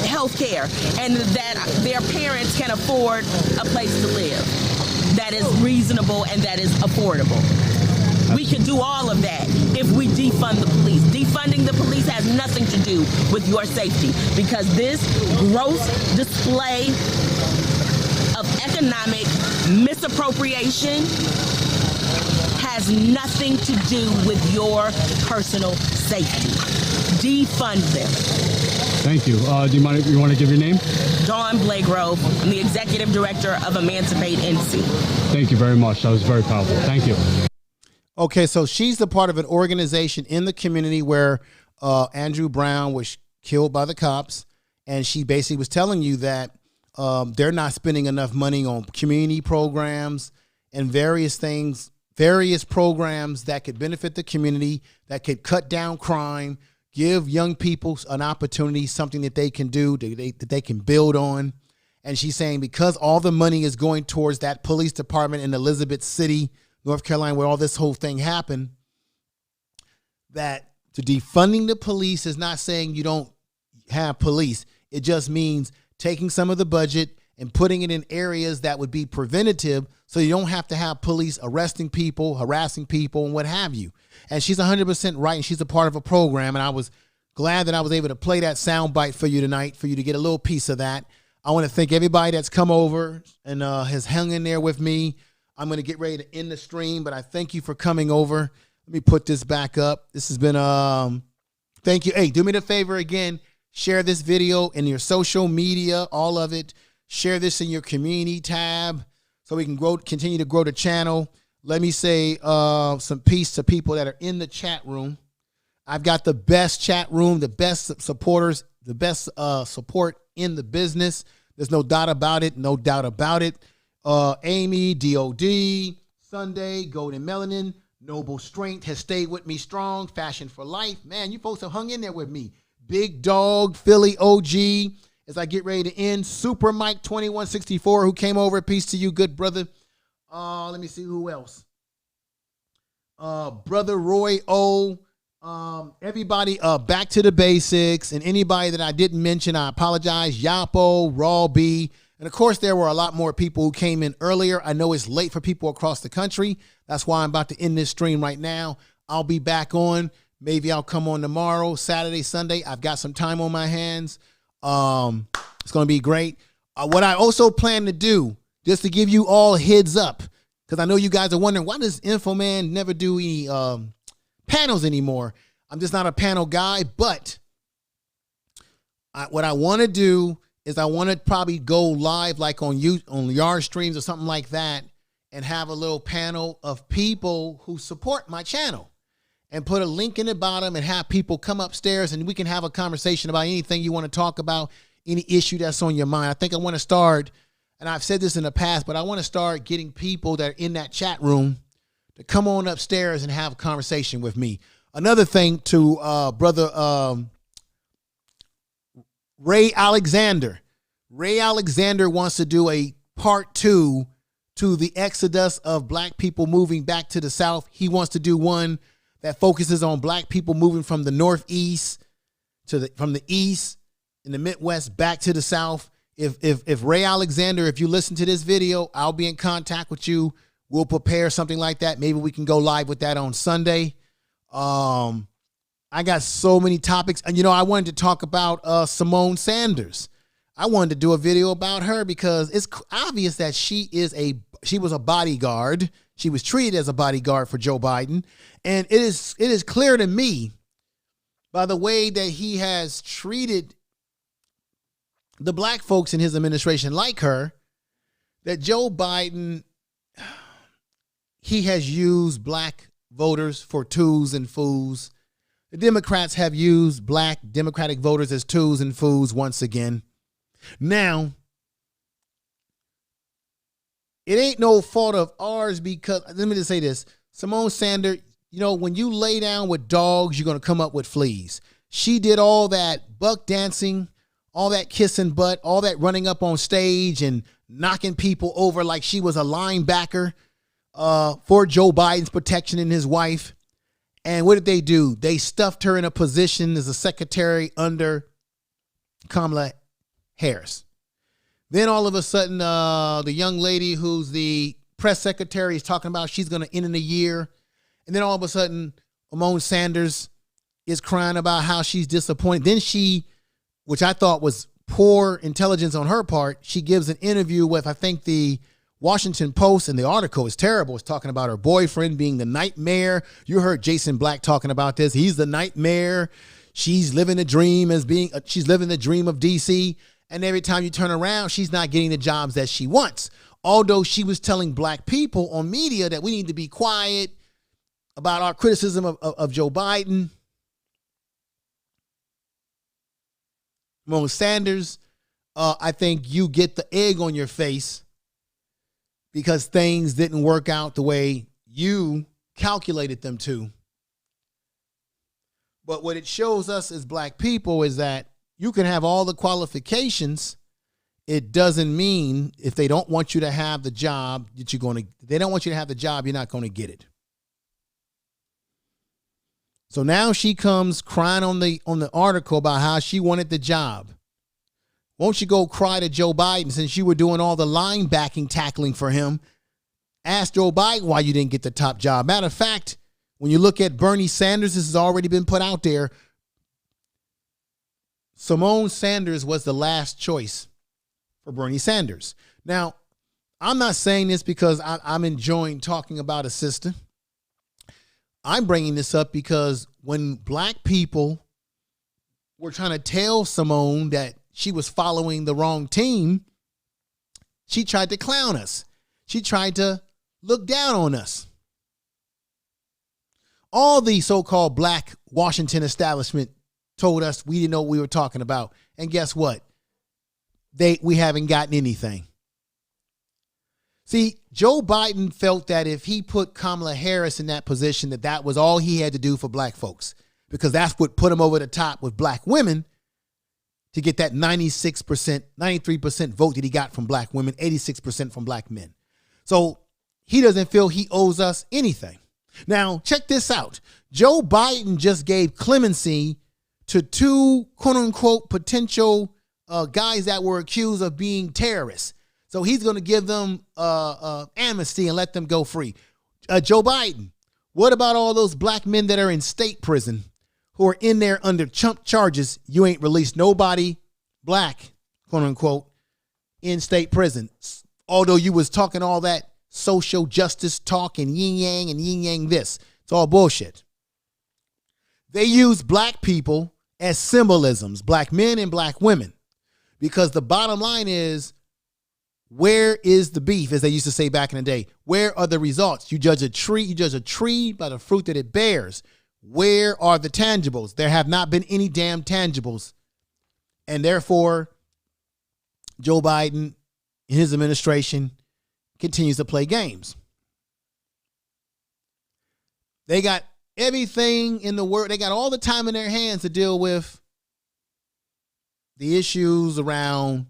health care, and that their parents can afford a place to live that is reasonable and that is affordable. We can do all of that if we defund the police. Defunding the police has nothing to do with your safety, because this gross display of economic misappropriation has nothing to do with your personal safety. Defund them.
Thank you. Do you want to give your name?
Dawn Blagrove. I'm the executive director of Emancipate NC.
Thank you very much. That was very powerful. Thank you.
Okay, so she's a part of an organization in the community where Andrew Brown was killed by the cops, and she basically was telling you that they're not spending enough money on community programs and various things, various programs that could benefit the community, that could cut down crime, give young people an opportunity, something that they can do, that they can build on. And she's saying because all the money is going towards that police department in Elizabeth City, North Carolina, where all this whole thing happened, that to defunding the police is not saying you don't have police. It just means taking some of the budget and putting it in areas that would be preventative, so you don't have to have police arresting people, harassing people, and what have you. And she's 100% right, and she's a part of a program, and I was glad that I was able to play that sound bite for you tonight, for you to get a little piece of that. I want to thank everybody that's come over and has hung in there with me. I'm going to get ready to end the stream, but I thank you for coming over. Let me put this back up. This has been Thank you. Hey, do me the favor again. Share this video in your social media, all of it. Share this in your community tab so we can continue to grow the channel. Let me say some peace to people that are in the chat room. I've got the best chat room, the best supporters, the best support in the business. There's no doubt about it. No doubt about it. Amy, DOD, Sunday, Golden Melanin, Noble Strength has stayed with me strong. Fashion for Life. Man, you folks have hung in there with me. Big Dog, Philly OG. As I get ready to end, Super Mike 2164 who came over. Peace to you, good brother. Let me see who else. Brother Roy O. Everybody, back to the basics, and anybody that I didn't mention, I apologize. Yapo, Raw B, and of course there were a lot more people who came in earlier. I know it's late for people across the country. That's why I'm about to end this stream right now. I'll be back on. Maybe I'll come on tomorrow, Saturday, Sunday. I've got some time on my hands. It's going to be great. What I also plan to do, just to give you all heads up, because I know you guys are wondering, why does Infoman never do any panels anymore? I'm just not a panel guy, but what I want to do is I want to probably go live like on Yard streams or something like that and have a little panel of people who support my channel and put a link in the bottom and have people come upstairs and we can have a conversation about anything you want to talk about, any issue that's on your mind. I think I want to start, and I've said this in the past, but I want to start getting people that are in that chat room to come on upstairs and have a conversation with me. Another thing to brother Ray Alexander. Ray Alexander wants to do a part 2 to the exodus of black people moving back to the South. He wants to do one that focuses on black people moving from the Northeast from the East in the Midwest back to the South. If Ray Alexander, if you listen to this video, I'll be in contact with you. We'll prepare something like that. Maybe we can go live with that on Sunday. I got so many topics. And, I wanted to talk about Simone Sanders. I wanted to do a video about her because it's obvious that she was a bodyguard. She was treated as a bodyguard for Joe Biden. And it is clear to me by the way that he has treated the black folks in his administration like her, that Joe Biden, he has used black voters for tools and fools. The Democrats have used black Democratic voters as tools and fools once again. Now, it ain't no fault of ours because, let me just say this, Simone Sanders, when you lay down with dogs, you're going to come up with fleas. She did all that buck dancing, all that kissing butt, all that running up on stage and knocking people over like she was a linebacker for Joe Biden's protection and his wife. And what did they do? They stuffed her in a position as a secretary under Kamala Harris. Then all of a sudden, the young lady who's the press secretary is talking about she's going to end in a year. And then all of a sudden, Simone Sanders is crying about how she's disappointed. Then she, which I thought was poor intelligence on her part, she gives an interview with, I think, the Washington Post, and the article is terrible. It's talking about her boyfriend being the nightmare. You heard Jason Black talking about this. He's the nightmare. She's living the dream she's living the dream of DC. And every time you turn around, she's not getting the jobs that she wants. Although she was telling black people on media that we need to be quiet about our criticism of Joe Biden. Simone Sanders, I think you get the egg on your face because things didn't work out the way you calculated them to. But what it shows us as black people is that you can have all the qualifications. It doesn't mean if they don't want you to have the job that they don't want you to have the job, you're not going to get it. So now she comes crying on the article about how she wanted the job. Won't you go cry to Joe Biden since you were doing all the linebacking tackling for him? Ask Joe Biden why you didn't get the top job. Matter of fact, when you look at Bernie Sanders, this has already been put out there. Simone Sanders was the last choice for Bernie Sanders. Now, I'm not saying this because I'm enjoying talking about a sister. I'm bringing this up because when black people were trying to tell Simone that she was following the wrong team, she tried to clown us. She tried to look down on us. All the so-called black Washington establishment told us we didn't know what we were talking about. And guess what? We haven't gotten anything. See, Joe Biden felt that if he put Kamala Harris in that position, that was all he had to do for black folks, because that's what put him over the top with black women to get that 96%, 93% vote that he got from black women, 86% from black men. So he doesn't feel he owes us anything. Now, check this out. Joe Biden just gave clemency to 2 quote unquote potential guys that were accused of being terrorists. So he's going to give them amnesty and let them go free. Joe Biden, what about all those black men that are in state prison who are in there under chump charges? You ain't released nobody black, quote unquote, in state prison. Although you was talking all that social justice talk and yin yang this. It's all bullshit. They use black people as symbolisms, black men and black women, because the bottom line is, where is the beef, as they used to say back in the day? Where are the results? You judge a tree by the fruit that it bears. Where are the tangibles? There have not been any damn tangibles. And therefore, Joe Biden and his administration continues to play games. They got everything in the world. They got all the time in their hands to deal with the issues around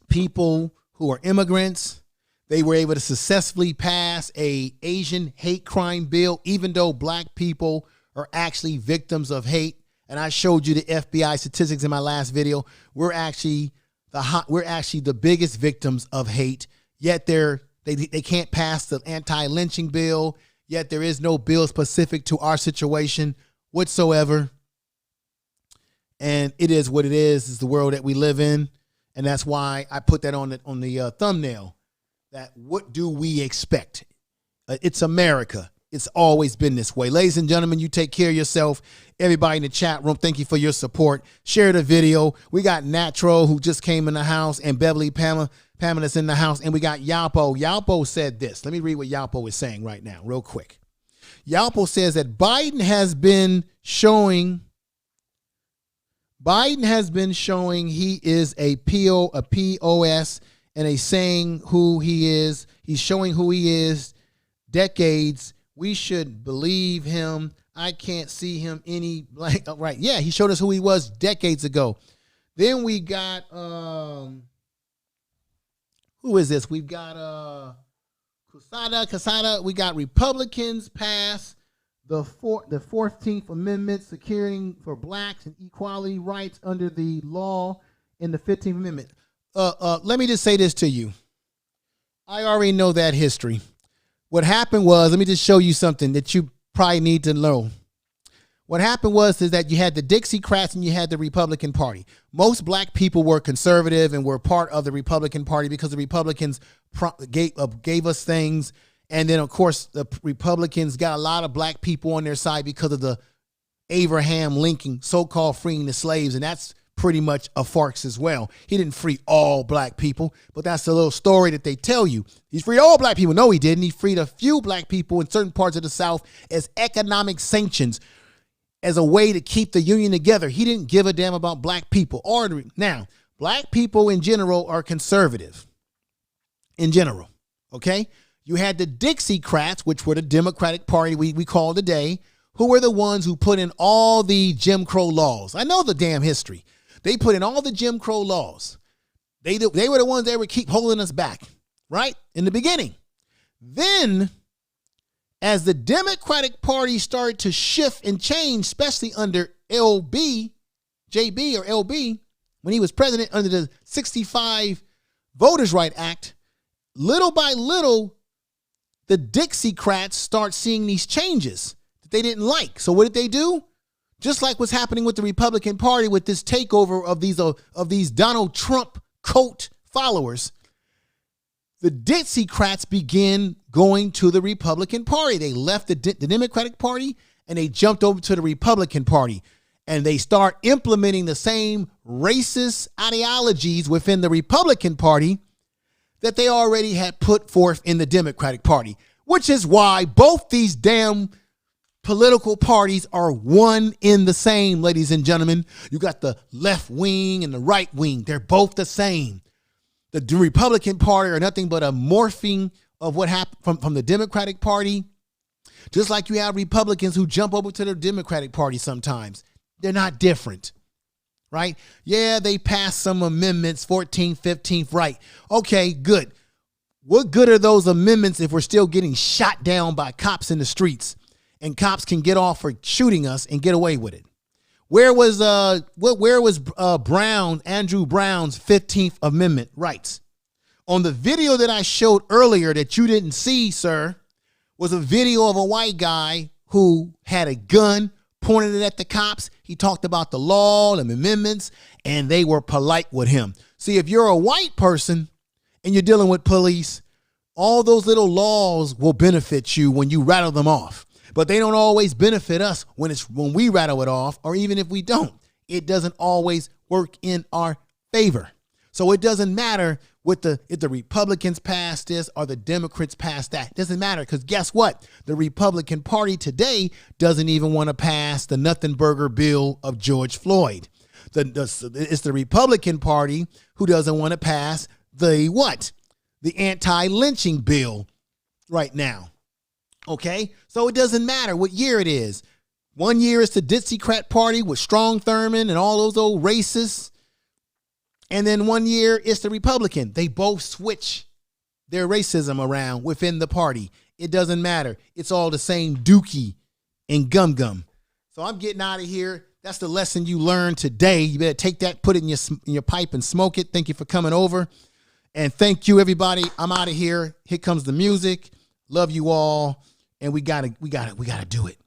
people who are immigrants. They were able to successfully pass a Asian hate crime bill, even though black people are actually victims of hate. And I showed you the FBI statistics in my last video. We're actually the biggest victims of hate. Yet they can't pass the anti-lynching bill. Yet there is no bill specific to our situation whatsoever. And it is what it is. It's the world that we live in. And that's why I put that on the thumbnail. That what do we expect? It's America. It's always been this way. Ladies and gentlemen, you take care of yourself. Everybody in the chat room, thank you for your support. Share the video. We got Natro, who just came in the house, and Beverly Pamela's in the house, and we got Yalpo. Yalpo said this. Let me read what Yalpo is saying right now, real quick. Yalpo says that Biden has been showing he is a POS, and a saying who he is. He's showing who he is. Decades. We should believe him. I can't see him any blank. Oh, right. Yeah, he showed us who he was decades ago. Then we got who is this? We've got Casada. We got Republicans pass the 14th Amendment, securing for blacks and equality rights under the law in the 15th Amendment. Let me just say this to you. I already know that history. What happened was, let me just show you something that you probably need to know. What happened was is that you had the Dixiecrats and you had the Republican Party. Most black people were conservative and were part of the Republican Party because the Republicans gave us things. And then, of course, the Republicans got a lot of black people on their side because of the Abraham Lincoln so-called freeing the slaves. And that's pretty much a farce as well. He didn't free all black people, but that's a little story that they tell you. He freed all black people. No, he didn't. He freed a few black people in certain parts of the South as economic sanctions, as a way to keep the Union together. He didn't give a damn about black people. Now, black people in general are conservative. In general, okay? You had the Dixiecrats, which were the Democratic Party we call today, who were the ones who put in all the Jim Crow laws. I know the damn history. They put in all the Jim Crow laws. They were the ones that would keep holding us back, right? In the beginning. Then, as the Democratic Party started to shift and change, especially under JB or LB, when he was president under the 65 Voters' Right Act, little by little, the Dixiecrats start seeing these changes that they didn't like. So what did they do? Just like what's happening with the Republican Party with this takeover of these Donald Trump cult followers, the Dixiecrats began going to the Republican Party. They left the Democratic Party and they jumped over to the Republican Party. and they start implementing the same racist ideologies within the Republican Party that they already had put forth in the Democratic Party, which is why both these damn political parties are one in the same, ladies and gentlemen. You got the left wing and the right wing. They're both the same. The Republican Party are nothing but a morphing of what happened from the Democratic Party. Just like you have Republicans who jump over to the Democratic Party sometimes. They're not different, right? Yeah, they passed some amendments, 14th, 15th, right. Okay, good. What good are those amendments if we're still getting shot down by cops in the streets and cops can get off for shooting us and get away with it? Where was Andrew Brown's 15th Amendment rights? On the video that I showed earlier that you didn't see, sir, was a video of a white guy who had a gun, pointed it at the cops. He talked about the law and the amendments, and they were polite with him. See, if you're a white person and you're dealing with police, all those little laws will benefit you when you rattle them off. But they don't always benefit us when we rattle it off, or even if we don't. It doesn't always work in our favor. So it doesn't matter if the Republicans pass this or the Democrats pass that. It doesn't matter, because guess what? The Republican Party today doesn't even want to pass the nothing burger bill of George Floyd. It's the Republican Party who doesn't want to pass the what? The anti-lynching bill right now. Okay? So it doesn't matter what year it is. One year it's the Dixiecrat Party with Strom Thurmond and all those old racists. And then one year it's the Republican. They both switch their racism around within the party. It doesn't matter. It's all the same dookie and gum. So I'm getting out of here. That's the lesson you learned today. You better take that, put it in your pipe and smoke it. Thank you for coming over. And thank you, everybody. I'm out of here. Here comes the music. Love you all. And we gotta do it.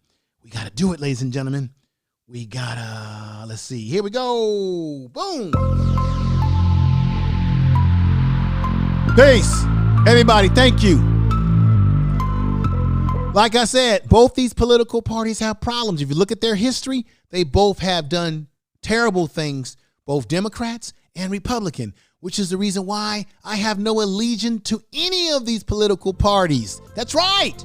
We gotta do it, ladies and gentlemen. We gotta, let's see. Here we go. Boom. Peace. Everybody, thank you. Like I said, both these political parties have problems. If you look at their history, they both have done terrible things, both Democrats and Republican, which is the reason why I have no allegiance to any of these political parties. That's right.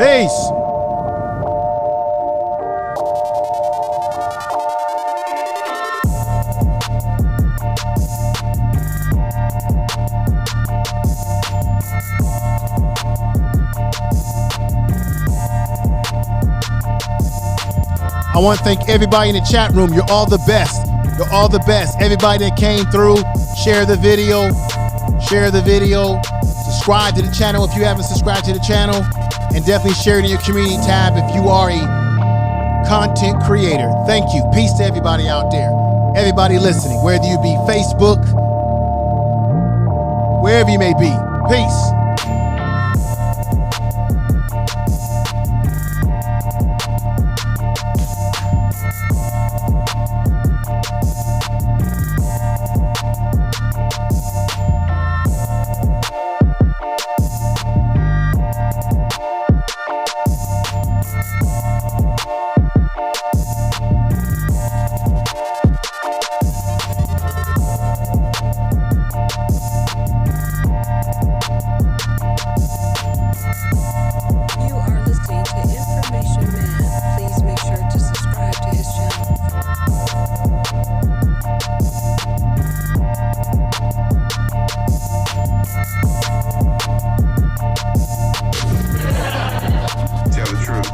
Peace. I want to thank everybody in the chat room. You're all the best. You're all the best. Everybody that came through, share the video. Share the video. Subscribe to the channel if you haven't subscribed to the channel. And definitely share it in your community tab if you are a content creator. Thank you. Peace to everybody out there. Everybody listening, whether you be Facebook, wherever you may be. Peace.
Tell the truth.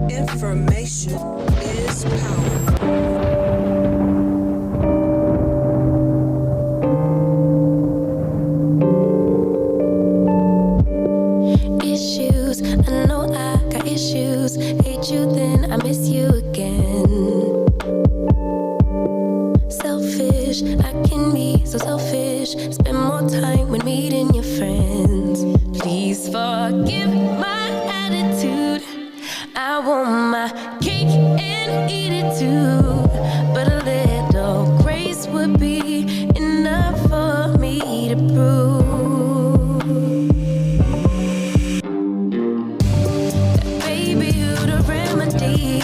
Information is power.
Issues, I know I got issues. Hate you then, I miss you again. Selfish, I can be so selfish. Spend more time when meeting your friends. Please forgive my attitude. I want my cake and eat it too. But a little grace would be enough for me to prove that, baby, you're the remedy.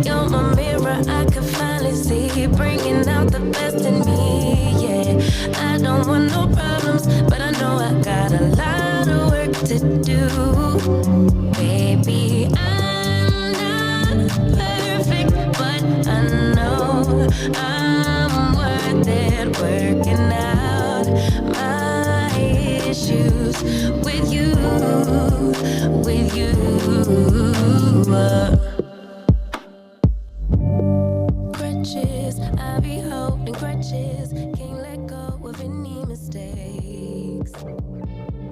You're my mirror, I can finally see, bringing out the best in me, yeah. I don't want no problems, but I know I got a lot of work to do. Baby, I'm not perfect, but I know I'm worth it, working out my issues with you, with you. Crutches, I be holding crutches.